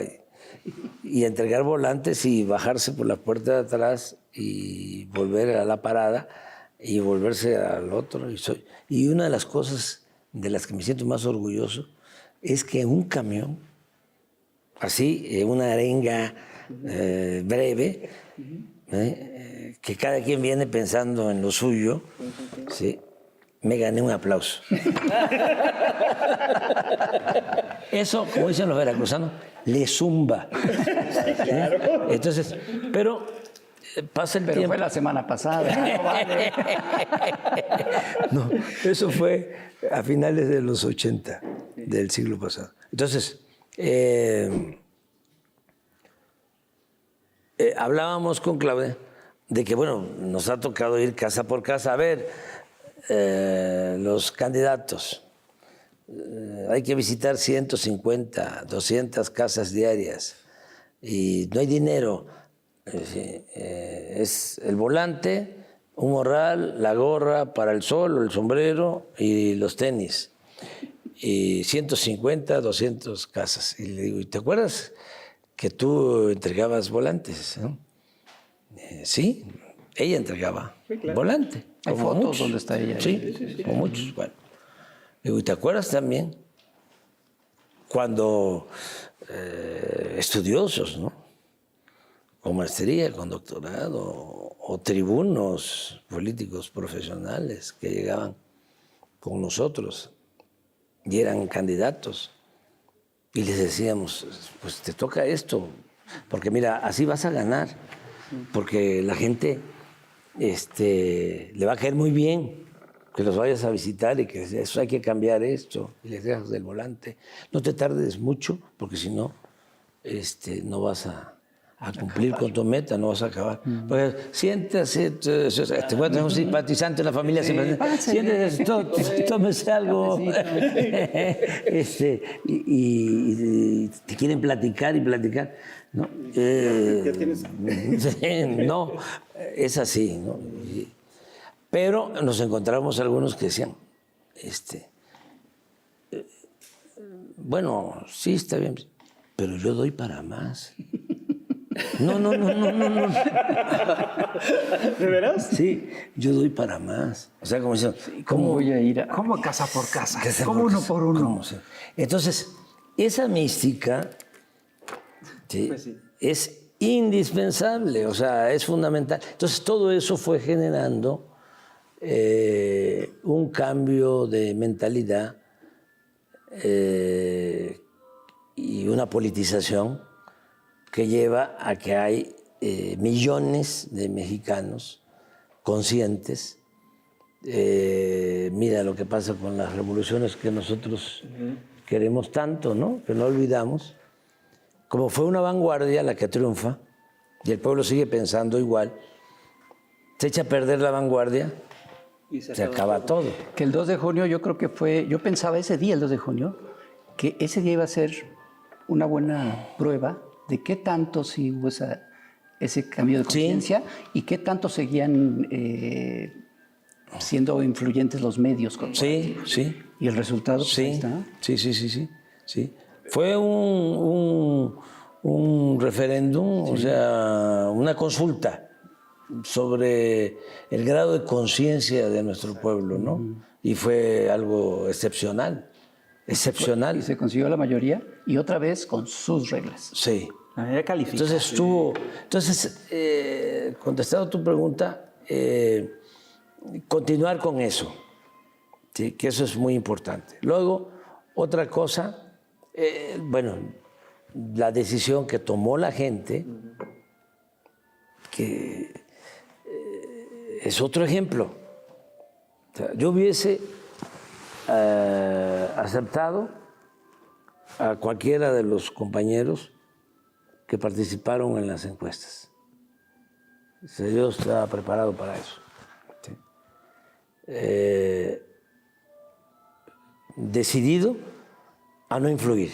y entregar volantes y bajarse por la puerta de atrás y volver a la parada y volverse al otro. Y una de las cosas de las que me siento más orgulloso es que un camión, así, una arenga breve, que cada quien viene pensando en lo suyo, ¿sí?, me gané un aplauso. Eso, como dicen los veracruzanos, le zumba. ¿Sí? Entonces, pero pasa el Pero tiempo. fue la semana pasada. No vale. No, eso fue a finales de los 80 del siglo pasado. Entonces, hablábamos con Claudia de que, bueno, nos ha tocado ir casa por casa a ver los candidatos. Hay que visitar 150, 200 casas diarias y no hay dinero. Es el volante, un morral, la gorra para el sol o el sombrero y los tenis. Y 150, 200 casas. Y le digo, ¿y te acuerdas que tú entregabas volantes, ¿no? Sí, ella entregaba volante. Hay como fotos muchos. donde está ella. Sí, como muchos. Bueno, le digo, ¿y te acuerdas también cuando estudiosos, ¿no?, con maestría, con doctorado, o tribunos políticos profesionales que llegaban con nosotros y eran candidatos, y les decíamos, pues te toca esto, porque mira, así vas a ganar, porque la gente le va a caer muy bien que los vayas a visitar y que eso hay que cambiar esto, y les dejas del volante. No te tardes mucho, porque si no, no vas a cumplir con tu meta, no vas a acabar. Porque siéntese, te voy a tener un simpatizante en la familia, siéntese, tómese algo. Y te quieren platicar y platicar. ¿No? No, es así, ¿no? Pero nos encontramos algunos que decían, bueno, sí, está bien, pero yo doy para más. No. ¿De veras? Sí, yo doy para más. O sea, como dicen, ¿Cómo voy a ir a...? ¿Cómo casa por casa? casa ¿Cómo por uno casa? por uno? ¿Cómo se? Entonces, esa mística, ¿sí?, es indispensable, o sea, es fundamental. Entonces, todo eso fue generando un cambio de mentalidad y una politización que lleva a que hay millones de mexicanos conscientes Mira lo que pasa con las revoluciones que nosotros queremos tanto, ¿no? Que no olvidamos. Como fue una vanguardia la que triunfa y el pueblo sigue pensando igual, se echa a perder la vanguardia, se acaba todo. Que el 2 de junio yo creo que yo pensaba ese día, el 2 de junio, que ese día iba a ser una buena prueba de qué tanto sí hubo ese cambio de conciencia y qué tanto seguían siendo influyentes los medios corporativos. Sí. Y el resultado, pues, ahí está. Sí. Fue un referéndum, o sea, una consulta sobre el grado de conciencia de nuestro pueblo, ¿no? Y fue algo excepcional. Y se consiguió la mayoría y otra vez con sus reglas. Sí. La mayoría calificada. Entonces, contestando tu pregunta, continuar con eso, ¿sí? Que eso es muy importante. Luego, otra cosa, la decisión que tomó la gente, que es otro ejemplo. O sea, yo hubiese aceptado a cualquiera de los compañeros que participaron en las encuestas. O sea, yo estaba preparado para eso. ¿Sí? Decidido a no influir,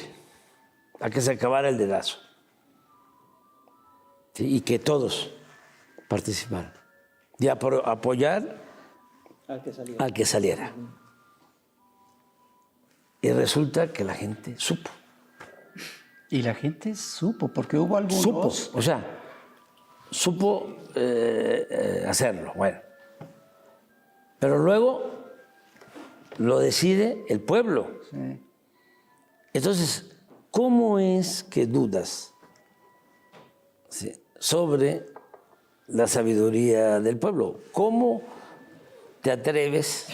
a que se acabara el dedazo. ¿Sí? Y que todos participaran. Y apoyar al que saliera. Y resulta que la gente supo. Y la gente supo, porque hubo algunos... Supo hacerlo, bueno. Pero luego lo decide el pueblo. Sí. Entonces, ¿cómo es que dudas sobre la sabiduría del pueblo? ¿Cómo te atreves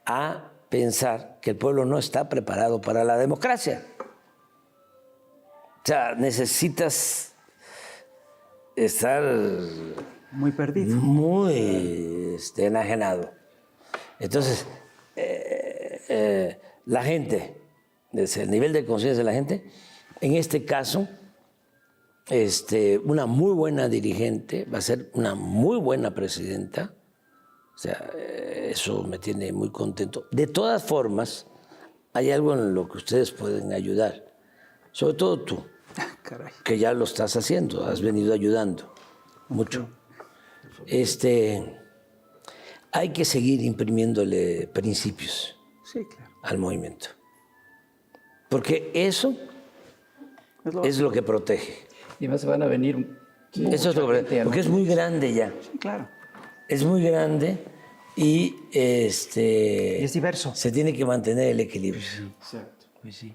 a pensar que el pueblo no está preparado para la democracia? O sea, necesitas estar Muy perdido. muy enajenado. Entonces, la gente, el nivel de conciencia de la gente, en este caso, una muy buena dirigente va a ser una muy buena presidenta. O sea, eso me tiene muy contento. De todas formas, hay algo en lo que ustedes pueden ayudar, sobre todo tú, Caray. que ya lo estás haciendo, has venido ayudando mucho. Hay que seguir imprimiéndole principios Sí, claro. al movimiento, porque eso es lo que protege. Y además van a venir... Eso es lo que protege, porque es muy grande ya. Sí, claro. Es muy grande y Y es diverso. se tiene que mantener el equilibrio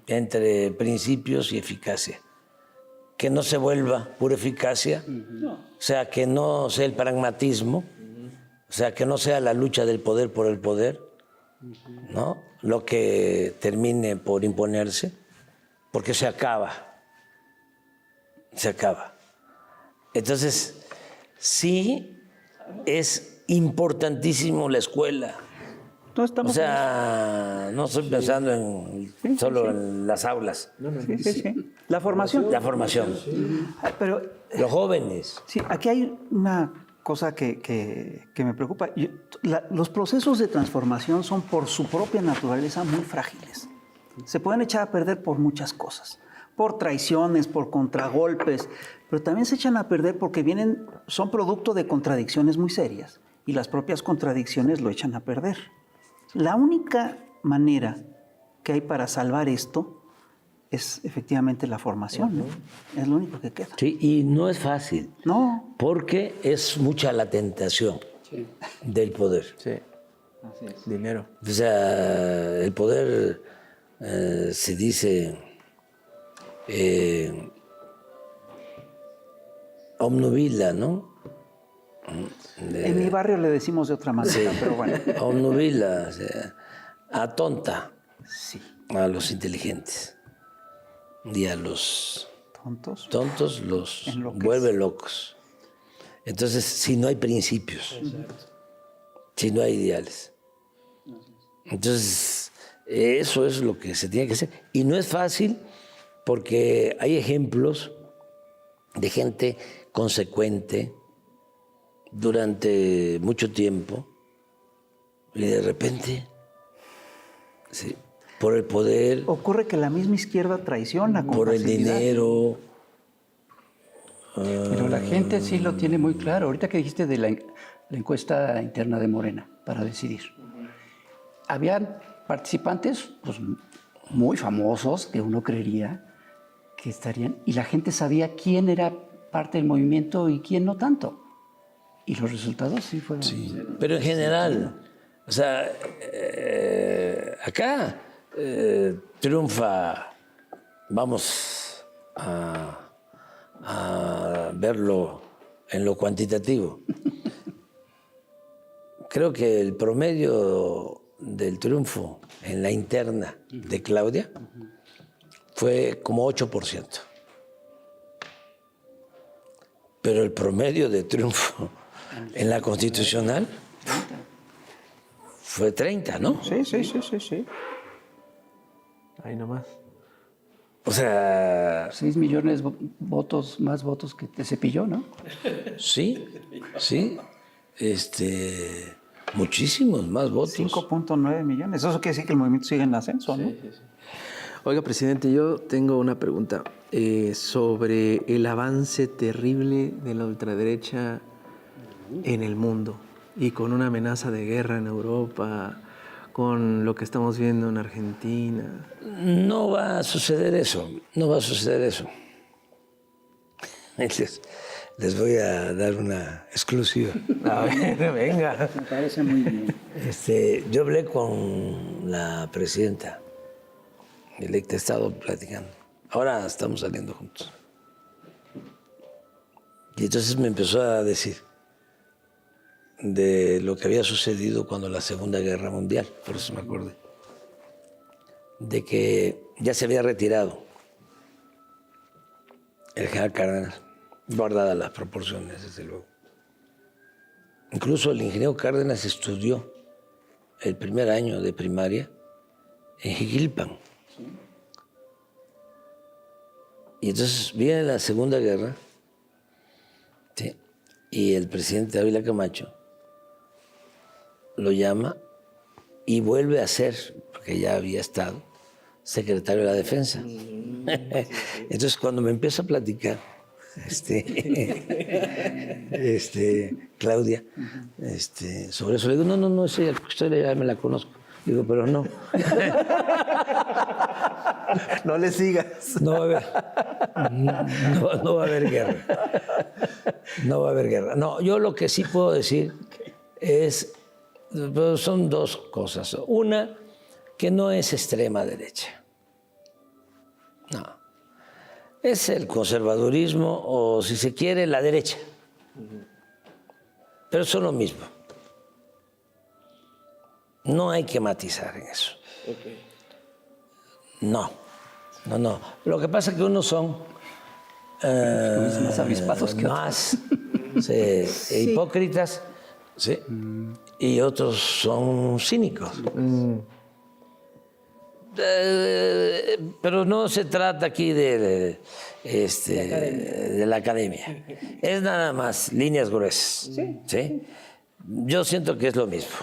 entre principios y eficacia. Que no se vuelva pura eficacia, o sea, que no sea el pragmatismo, o sea, que no sea la lucha del poder por el poder, ¿no? Lo que termine por imponerse, porque se acaba. Entonces, sí es importantísimo la escuela. No estamos O sea, no estoy pensando solo en las aulas. Sí. La formación. La formación. Pero Los jóvenes. sí, aquí hay una cosa que me preocupa. Los procesos de transformación son por su propia naturaleza muy frágiles. Se pueden echar a perder por muchas cosas. Por traiciones, por contragolpes, pero también se echan a perder porque son producto de contradicciones muy serias y las propias contradicciones lo echan a perder. La única manera que hay para salvar esto es efectivamente la formación, ¿no? Es lo único que queda. Sí, y no es fácil, No, porque es mucha la tentación del poder. Sí. Dinero. O sea, el poder se dice obnubila, ¿no? en mi barrio le decimos de otra manera, pero bueno. Obnubila, o sea, atonta Sí, a los inteligentes y a los tontos. tontos los Enloquece. vuelve locos. Entonces, si no hay principios, si no hay ideales. Entonces, eso es lo que se tiene que hacer. Y no es fácil porque hay ejemplos de gente consecuente durante mucho tiempo y de repente, sí, por el poder, Ocurre que la misma izquierda traiciona con por el facilidad. dinero. Pero la gente sí lo tiene muy claro. Ahorita que dijiste de la encuesta interna de Morena para decidir. Habían participantes pues, muy famosos que uno creería que estarían, y la gente sabía quién era parte del movimiento y quién no tanto. Y los resultados sí fueron. Sí, pero en general, o sea, acá triunfa, vamos a verlo en lo cuantitativo. Creo que el promedio del triunfo en la interna de Claudia fue como 8%. Pero el promedio de triunfo en la constitucional fue 30, ¿no? Sí. Ahí nomás. O sea, 6 millones votos, más votos que te Cepilló, ¿no? sí, muchísimos más votos. 5.9 millones. Eso quiere decir que el movimiento sigue en ascenso, ¿no? Oiga, presidente, yo tengo una pregunta sobre el avance terrible de la ultraderecha en el mundo y con una amenaza de guerra en Europa, con lo que estamos viendo en Argentina. No va a suceder eso, no va a suceder eso. Les voy a dar una exclusiva. A ver, venga. Me parece muy bien. Yo hablé con la presidenta electa, he estado platicando. Ahora estamos saliendo juntos. Y entonces me empezó a decir de lo que había sucedido cuando la Segunda Guerra Mundial, por eso me acordé, de que ya se había retirado el general Cárdenas, guardadas las proporciones, desde luego. Incluso el ingeniero Cárdenas estudió el primer año de primaria en Jiquilpan. Y entonces viene la Segunda Guerra, ¿sí? Y el presidente Ávila Camacho lo llama y vuelve a ser, porque ya había estado, secretario de la Defensa. Entonces, cuando me empieza a platicar, Claudia, sobre eso, le digo, no, esa historia ya me la conozco. Digo, pero no. No le sigas. No va a haber, no va a haber guerra. No va a haber guerra. No, yo lo que sí puedo decir es, son dos cosas. Una, que no es extrema derecha. No. Es el conservadurismo o, si se quiere, la derecha. Pero son lo mismo. No hay que matizar en eso. No. Lo que pasa es que unos son Más avispados que otros. más hipócritas, ¿sí? Y otros son cínicos. Pero no se trata aquí de la academia. Es nada más líneas gruesas. ¿Sí? Yo siento que es lo mismo.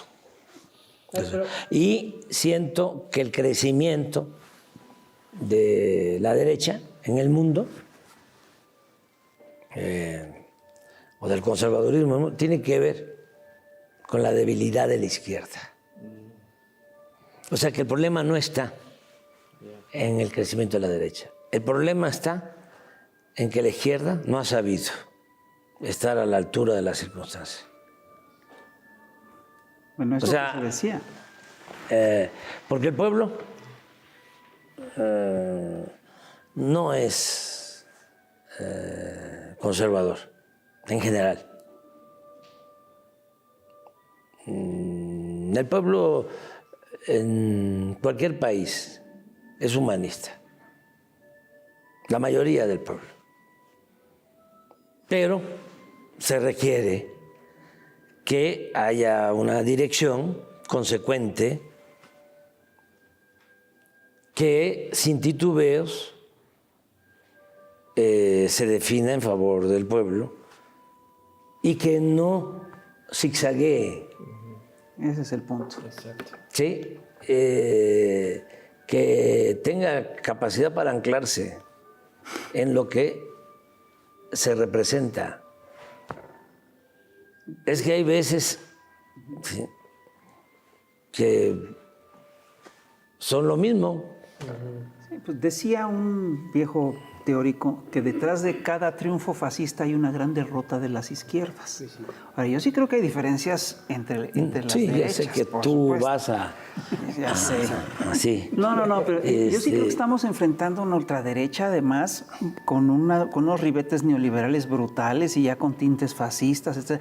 Y siento que el crecimiento de la derecha en el mundo o del conservadurismo tiene que ver con la debilidad de la izquierda. O sea que el problema no está en el crecimiento de la derecha. El problema está en que la izquierda no ha sabido estar a la altura de las circunstancias. Bueno, eso O sea, que se decía. Porque el pueblo no es conservador en general. El pueblo en cualquier país es humanista, la mayoría del pueblo. Pero se requiere que haya una dirección consecuente que sin titubeos se defina en favor del pueblo y que no zigzaguee. Ese es el punto. ¿Sí? Que tenga capacidad para anclarse en lo que se representa. Es que hay veces, ¿sí?, que son lo mismo. Sí, pues decía un viejo teórico que detrás de cada triunfo fascista hay una gran derrota de las izquierdas. Ahora, yo sí creo que hay diferencias entre las Sí, derechas. ya sé que por tú supuesto. vas a... Ya sé. Así. No, pero yo sí creo que estamos enfrentando una ultraderecha, además, con unos ribetes neoliberales brutales y ya con tintes fascistas, etc.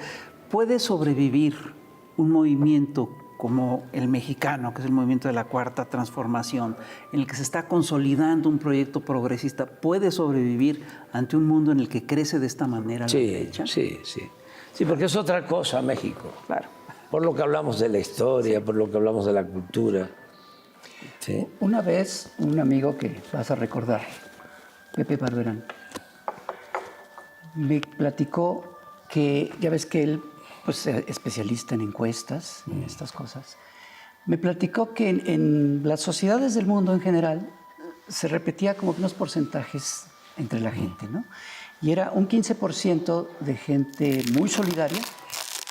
¿Puede sobrevivir un movimiento como el mexicano, que es el movimiento de la Cuarta Transformación, en el que se está consolidando un proyecto progresista? ¿Puede sobrevivir ante un mundo en el que crece de esta manera la derecha? Sí. Sí, porque es otra cosa México. Claro. Por lo que hablamos de la historia, por lo que hablamos de la cultura. Sí. Una vez, un amigo que vas a recordar, Pepe Barberán, me platicó que, ya ves que él, pues, es especialista en encuestas, en estas cosas, me platicó que en las sociedades del mundo en general se repetía como unos porcentajes entre la gente, ¿no? Y era un 15% de gente muy solidaria,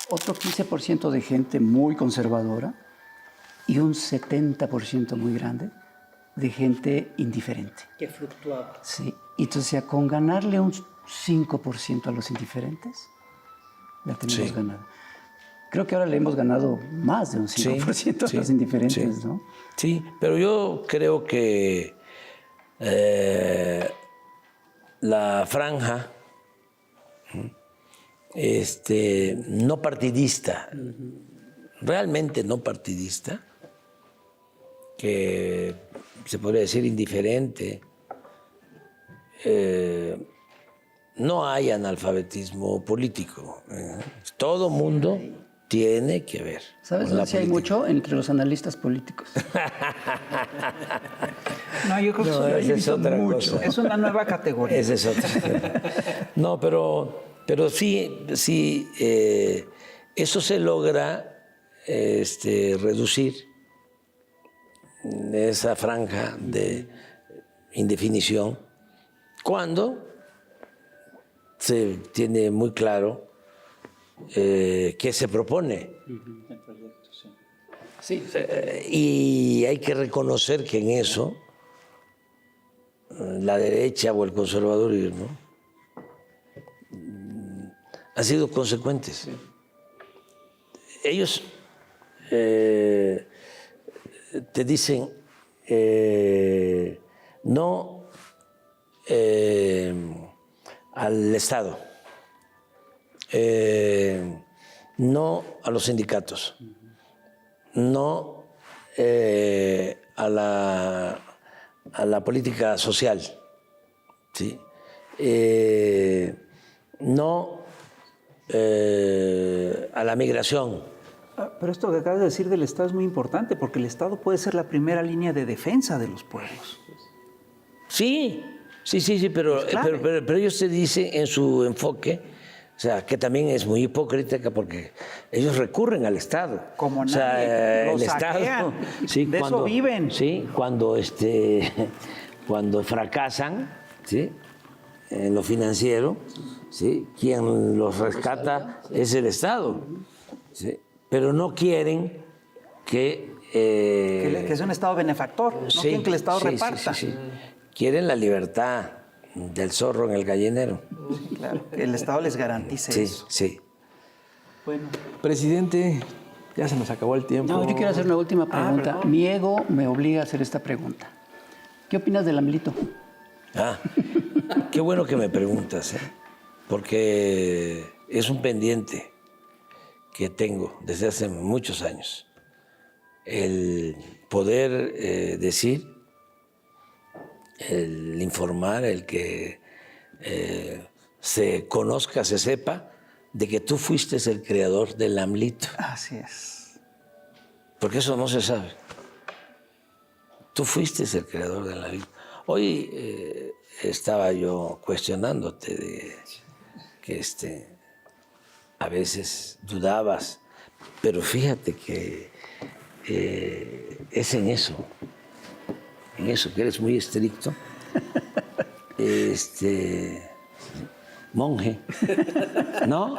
otro 15% de gente muy conservadora y un 70% muy grande de gente indiferente. Que fluctuaba. Sí, y entonces con ganarle un 5% a los indiferentes, la tenemos ganada. Creo que ahora le hemos ganado más de un 5% a los indiferentes, ¿no? Sí, pero yo creo que la franja no partidista, realmente no partidista, que se podría decir indiferente, no hay analfabetismo político. Todo mundo tiene que ver. ¿Sabes con la dónde sí hay política. mucho? Entre los analistas políticos. No, yo creo que No, esa es otra cosa. Es una nueva categoría. Esa es otra. No, pero sí, eso se logra reducir esa franja de indefinición cuando se tiene muy claro qué se propone. Sí. Y hay que reconocer que en eso la derecha o el conservadurismo han sido consecuentes. Ellos te dicen no al Estado, no a los sindicatos, no a la política social, ¿sí? No a la migración. Pero esto que acabas de decir del Estado es muy importante, porque el Estado puede ser la primera línea de defensa de los pueblos. Sí, pero ellos te dicen en su enfoque, o sea, que también es muy hipócrita porque ellos recurren al Estado. Como o sea, nadie, el lo Estado, saquean, sí, de eso viven. Sí, cuando fracasan, ¿sí?, en lo financiero, ¿sí?, quien los rescata es el Estado, ¿sí? Pero no quieren que Que es un Estado benefactor, no quieren que el Estado reparta. Sí. Quieren la libertad del zorro en el gallinero. Claro, que el Estado les garantice eso. Sí. Bueno, Presidente, ya se nos acabó el tiempo. No, yo quiero hacer una última pregunta. perdón. Mi ego me obliga a hacer esta pregunta. ¿Qué opinas del Amelito? Qué bueno que me preguntas, porque es un pendiente que tengo desde hace muchos años. El poder decir, el informar, el que se conozca, se sepa de que tú fuiste el creador del AMLito, Así es. porque eso no se sabe. Tú fuiste el creador del AMLito. Hoy estaba yo cuestionándote de que a veces dudabas, pero fíjate que es en eso que eres muy estricto, monje, ¿no?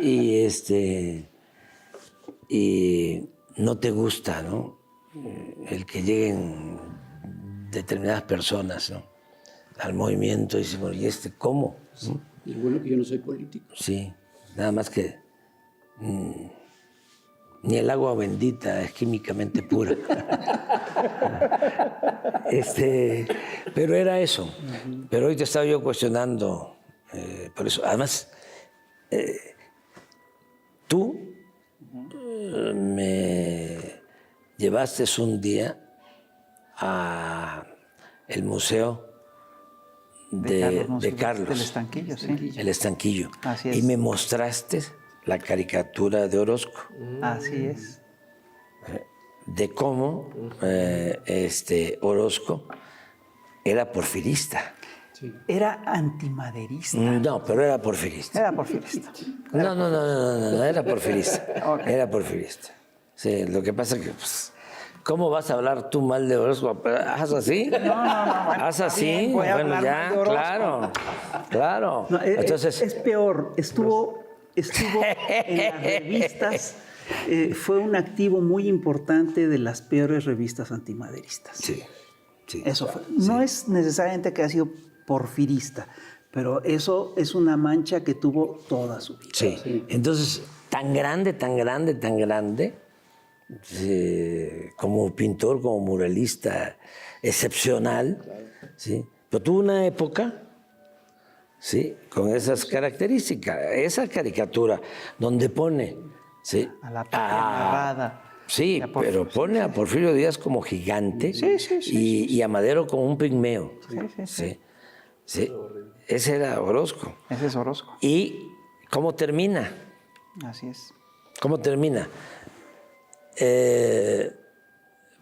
Y no te gusta, ¿no? El que lleguen determinadas personas, ¿no?, al movimiento y dicen, bueno, ¿y cómo? ¿no? Y bueno que yo no soy político. Sí, nada más que ni el agua bendita es químicamente pura. Pero era eso. Pero hoy te estaba yo cuestionando por eso. Además, tú me llevaste un día a el museo de Carlos. Del Estanquillo, sí. El Estanquillo. Así es. Y me mostraste la caricatura de Orozco, Así es. de cómo Orozco era porfirista. Era antimaderista. No, pero era porfirista. Era porfirista. No, era porfirista. Ok. Era porfirista. Sí, lo que pasa es que, pues, ¿cómo vas a hablar tú mal de Orozco? ¿Haz así? No. Bueno, ¿Haz así? bien, voy a Bueno, hablar ya, mal de Orozco. claro. No, Entonces, es peor. Estuvo en las revistas. Fue un activo muy importante de las peores revistas antimaderistas. sí. Eso fue. No es necesariamente que haya sido porfirista, pero eso es una mancha que tuvo toda su vida. Sí. Entonces, tan grande, como pintor, como muralista, excepcional, ¿sí? Pero tuvo una época, ¿sí?, con esas características. Esa caricatura donde pone, ¿sí?, A la Patria Narrada. sí, Y a Porfirio, pero pone a Porfirio Díaz como gigante y a Madero como un pigmeo. Sí. Ese era Orozco. Ese es Orozco. ¿Y cómo termina? Así es. ¿Cómo termina?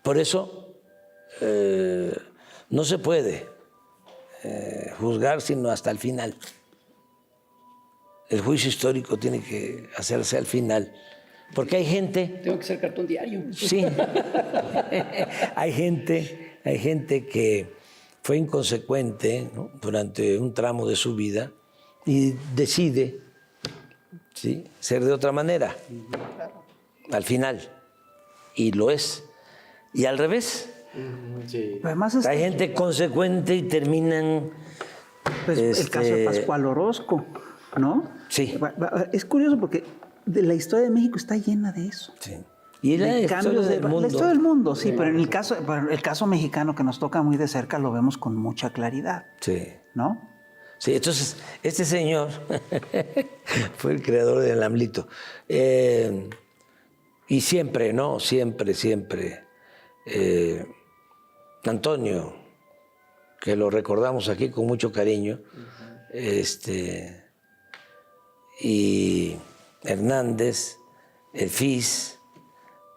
Por eso no se puede juzgar sino hasta el final. El juicio histórico tiene que hacerse al final. Porque hay gente... Tengo que ser cartón diario. Sí. hay gente que fue inconsecuente, ¿no?, durante un tramo de su vida y decide, ¿sí?, ser de otra manera al final. Y lo es. Y al revés. Pero además Hay gente consecuente y terminan... pues, el caso de Pascual Orozco, ¿no? Sí. Es curioso porque la historia de México está llena de eso. Sí. Y la De historia cambios del mundo. La historia del mundo, sí, pero en el caso mexicano que nos toca muy de cerca lo vemos con mucha claridad, Sí. ¿no? Sí, entonces, este señor fue el creador del AMLito. Y siempre, ¿no? Siempre. Antonio, que lo recordamos aquí con mucho cariño, y Hernández, el FIS,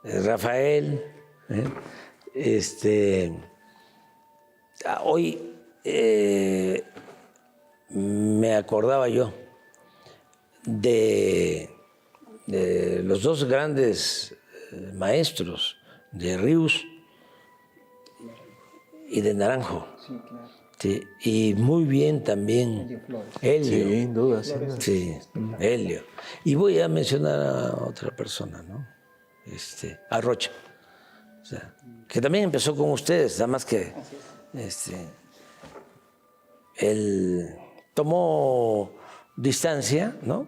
Rafael, hoy me acordaba yo de los dos grandes maestros, de Ríos y de Naranjo. Sí, claro. Sí, y muy bien también Helio. Sin duda, sí. Sí, Helio. Y voy a mencionar a otra persona, ¿no? A Rocha. O sea, que también empezó con ustedes, nada más que él tomó distancia, ¿no?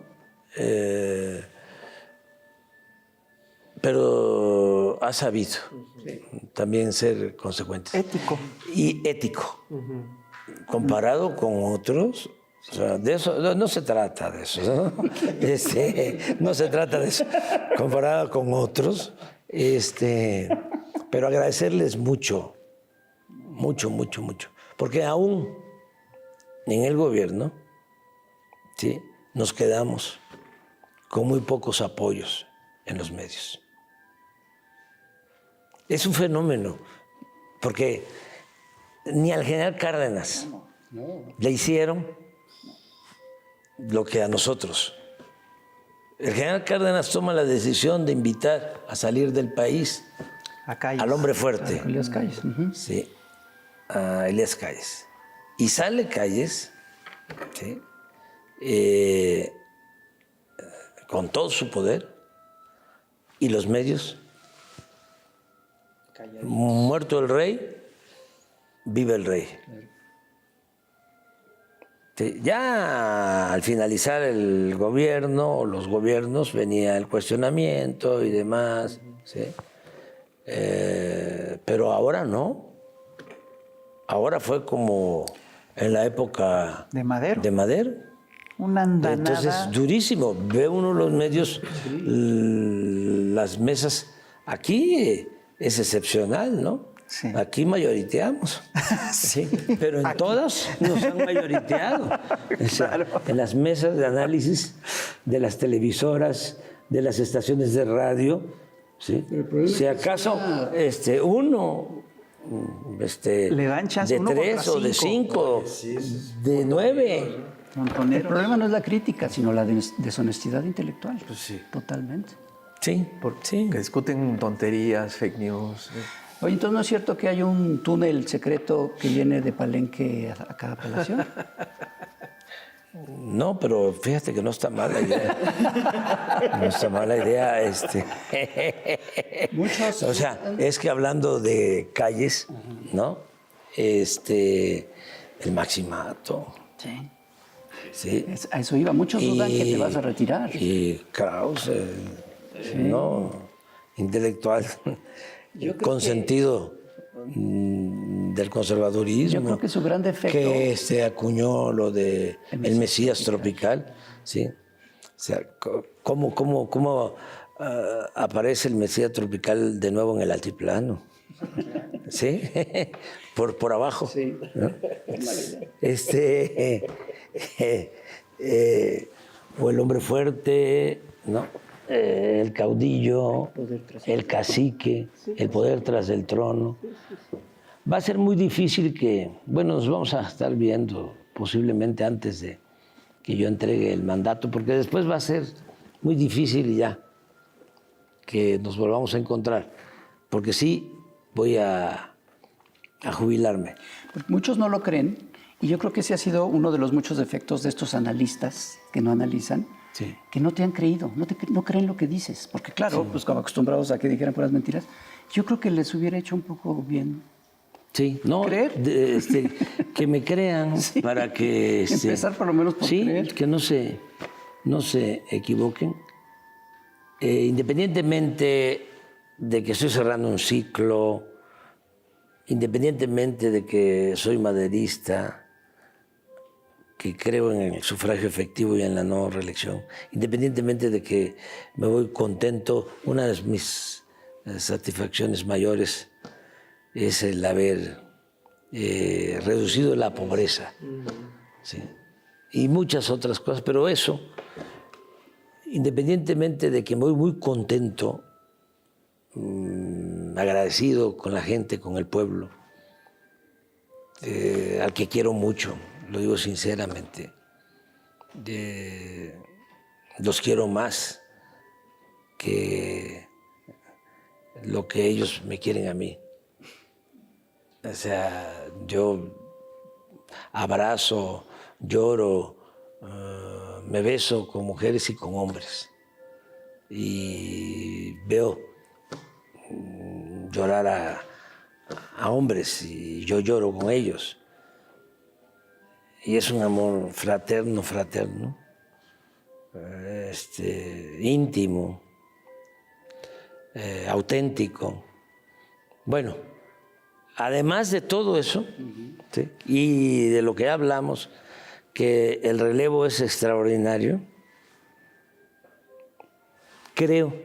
Pero ha sabido también ser consecuente. Ético. Y ético. Comparado con otros, o sea, de eso no se trata de eso, ¿no? No se trata de eso. Comparado con otros, pero agradecerles mucho, porque aún en el gobierno, ¿sí?, nos quedamos con muy pocos apoyos en los medios. Es un fenómeno, porque ni al general Cárdenas le hicieron lo que a nosotros. El general Cárdenas toma la decisión de invitar a salir del país A Calles. al hombre fuerte. Elías Calles. Ujú. Sí, a Elías Calles. Y sale Calles, ¿sí? Con todo su poder, y los medios, muerto el rey, vive el rey. Sí, ya al finalizar el gobierno, o los gobiernos, venía el cuestionamiento y demás, ¿sí? Pero ahora no. Ahora fue como en la época De Madero. de Madero. Una andanada. Entonces, durísimo. Ve uno los medios, las mesas. Aquí es excepcional, ¿no? Sí. Aquí mayoriteamos. Sí, pero en todas nos han mayoriteado. O sea, en las mesas de análisis de las televisoras, de las estaciones de radio, ¿sí? Si acaso uno Le dan chance de uno contra 3 o de 5, de 9. Montonero. El problema no es la crítica, sino la deshonestidad intelectual. Pues sí. Totalmente. Sí, sí. Que discuten tonterías, fake news. Oye, entonces ¿no es cierto que hay un túnel secreto que viene de Palenque a cada Palacio? No, pero fíjate que no está mala idea. No está mala idea. Muchos. O sea, es que hablando de calles, ¿no? El Maximato, Sí. ¿sí? A eso iba. Muchos dudan que te vas a retirar. Y Krause, ¿no? Intelectual, consentido del conservadurismo. Yo creo que su gran defecto... Que se acuñó lo de el Mesías tropical, ¿sí? O sea, ¿cómo aparece el Mesías tropical de nuevo en el altiplano? ¿Sí? Por abajo. Sí. ¿No? O el hombre fuerte, ¿no? El caudillo, el cacique, el poder tras el trono. Va a ser muy difícil que, bueno, nos vamos a estar viendo posiblemente antes de que yo entregue el mandato, porque después va a ser muy difícil ya que nos volvamos a encontrar, porque sí voy a jubilarme. Muchos no lo creen, y yo creo que ese ha sido uno de los muchos defectos de estos analistas que no analizan, Sí. que no te han creído, no creen lo que dices, porque claro, pues como acostumbrados a que dijeran puras mentiras, yo creo que les hubiera hecho un poco bien. Sí, no, ¿Creer? Que me crean para que... Empezar por lo menos por creer. Que no se equivoquen. Independientemente de que estoy cerrando un ciclo, independientemente de que soy maderista, que creo en el sufragio efectivo y en la no reelección, independientemente de que me voy contento, una de mis satisfacciones mayores es el haber reducido la pobreza, ¿sí? Y muchas otras cosas, pero eso, independientemente de que me voy muy contento, agradecido con la gente, con el pueblo, al que quiero mucho, lo digo sinceramente, los quiero más que lo que ellos me quieren a mí. O sea, yo abrazo, lloro, me beso con mujeres y con hombres. Y veo llorar a hombres y yo lloro con ellos. Y es un amor fraterno, íntimo, auténtico. Bueno, además de todo eso, ¿sí? Y de lo que hablamos, que el relevo es extraordinario, creo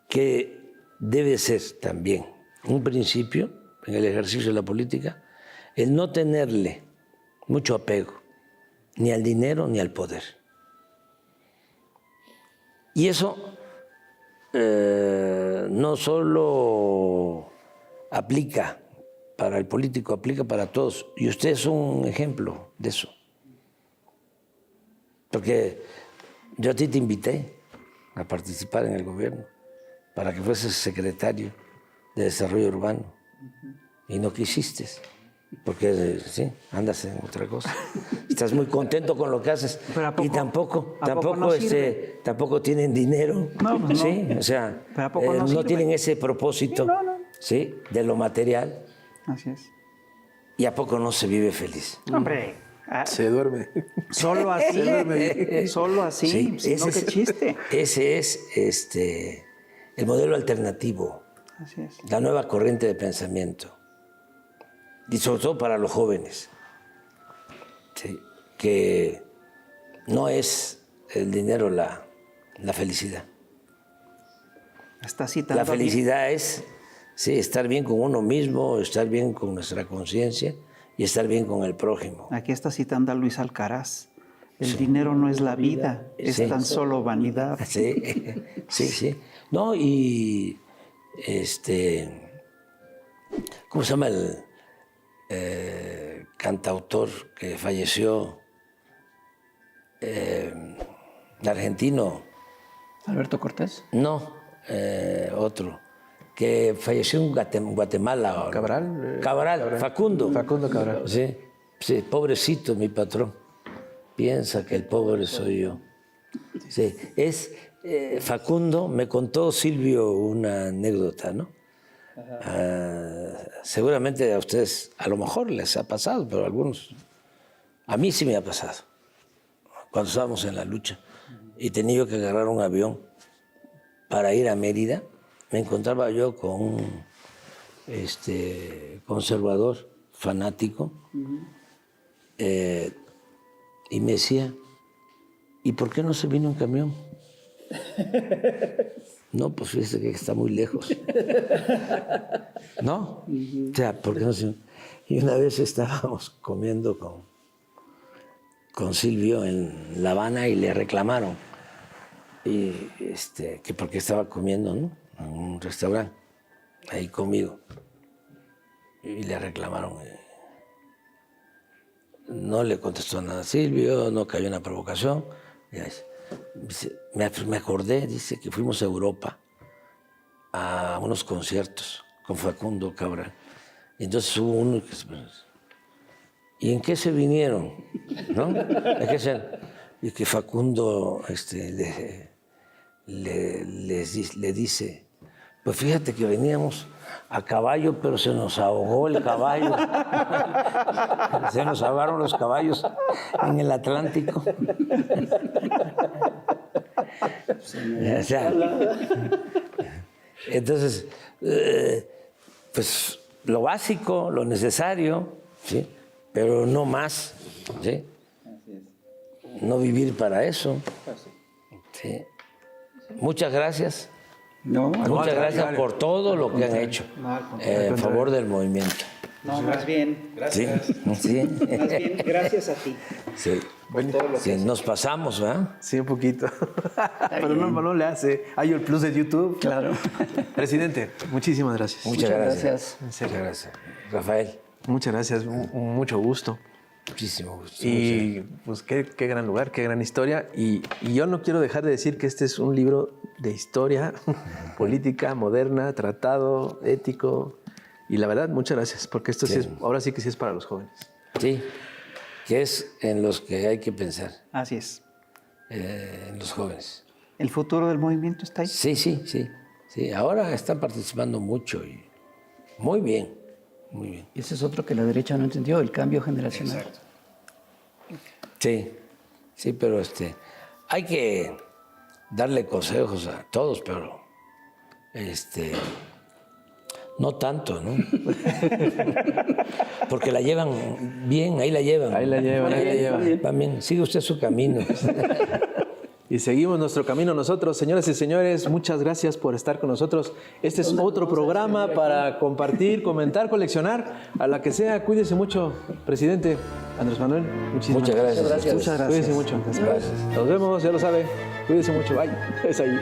que debe ser también un principio en el ejercicio de la política el no tenerle mucho apego ni al dinero ni al poder. Y eso no solo aplica para el político, aplica para todos. Y usted es un ejemplo de eso. Porque yo a ti te invité a participar en el gobierno para que fueses secretario de Desarrollo Urbano. Y no quisiste, porque sí, andas en otra cosa. Estás muy contento con lo que haces. Pero ¿a poco- y tampoco no sirve? tampoco tienen dinero. No, pues no. Sí, o sea, Pero ¿a poco no no sirve? tienen ese propósito, sí, de lo material. Así es. ¿Y a poco no se vive feliz? Hombre, Se duerme. solo así. Solo así. Sí, Si no, qué chiste. Ese es el modelo alternativo, Así es. la nueva corriente de pensamiento. Y sobre todo para los jóvenes, ¿sí? Que no es el dinero la felicidad. Está citando La felicidad es estar bien con uno mismo, estar bien con nuestra conciencia y estar bien con el prójimo. Aquí está citando a Luis Alcaraz. El dinero no es la vida, es Sí. tan solo vanidad. Sí, sí. No, y ¿cómo se llama el cantautor que falleció? Argentino. Alberto Cortés. No, otro. Que falleció en Guatemala. Cabral. Cabral, Facundo. Facundo Cabral. Sí, sí, pobrecito mi patrón. Piensa que el pobre soy yo. Sí, Facundo, me contó Silvio una anécdota, ¿no? Seguramente a ustedes, a lo mejor les ha pasado, pero a algunos, a mí sí me ha pasado. Cuando estábamos en la lucha y tenía que agarrar un avión para ir a Mérida, me encontraba yo con un conservador fanático y me decía, ¿y por qué no se vino en camión? No, pues fíjese que está muy lejos. ¿No? O sea, ¿por qué no se...? Y una vez estábamos comiendo con Silvio en La Habana y le reclamaron y que porque estaba comiendo, ¿no?, en un restaurante ahí conmigo, y le reclamaron. No le contestó nada a Silvio, no cayó en la provocación. Me acordé, dice, que fuimos a Europa a unos conciertos con Facundo Cabral. Y entonces hubo uno que... ¿Y en qué se vinieron? ¿No? Y que Facundo le dice, pues fíjate que veníamos a caballo, pero se nos ahogó el caballo. Se nos ahogaron los caballos en el Atlántico. O sea, entonces, pues lo básico, lo necesario, ¿sí?, pero no más, ¿sí? No vivir para eso. ¿Sí? Muchas gracias. No, Muchas gracias por todo lo que han hecho en favor del movimiento. No, más bien, Gracias. Sí. más bien, gracias a ti. Sí. Sí, nos pasamos, ¿verdad? Sí, un poquito. Pero no le hace. Hay el plus de YouTube. claro. Presidente, muchísimas gracias. Muchas gracias. gracias. Muchas gracias. Rafael, Muchas gracias. Mucho gusto. muchísimo gusto. Y pues qué gran lugar, qué gran historia. Y yo no quiero dejar de decir que este es un libro de historia política moderna, tratado, ético. Y la verdad, muchas gracias, porque esto sí es, ahora sí que sí es para los jóvenes. Sí, que es en los que hay que pensar, Así es. en los jóvenes. El futuro del movimiento está ahí. Sí. Ahora están participando mucho y muy bien, muy bien. Y ese es otro que la derecha no entendió, el cambio generacional. Sí, pero hay que darle consejos a todos, pero no tanto, ¿no? Porque la llevan bien, ahí la llevan. Ahí la llevan. Van bien. Sigue usted su camino. Y seguimos nuestro camino nosotros. Señoras y señores, muchas gracias por estar con nosotros. Este es otro programa para compartir, comentar, coleccionar. A la que sea, cuídese mucho, presidente. Andrés Manuel, muchísimas Muchas gracias. Muchas gracias. Cuídense mucho. Gracias. Nos vemos, ya lo sabe. Cuídense mucho. Bye. Es ahí.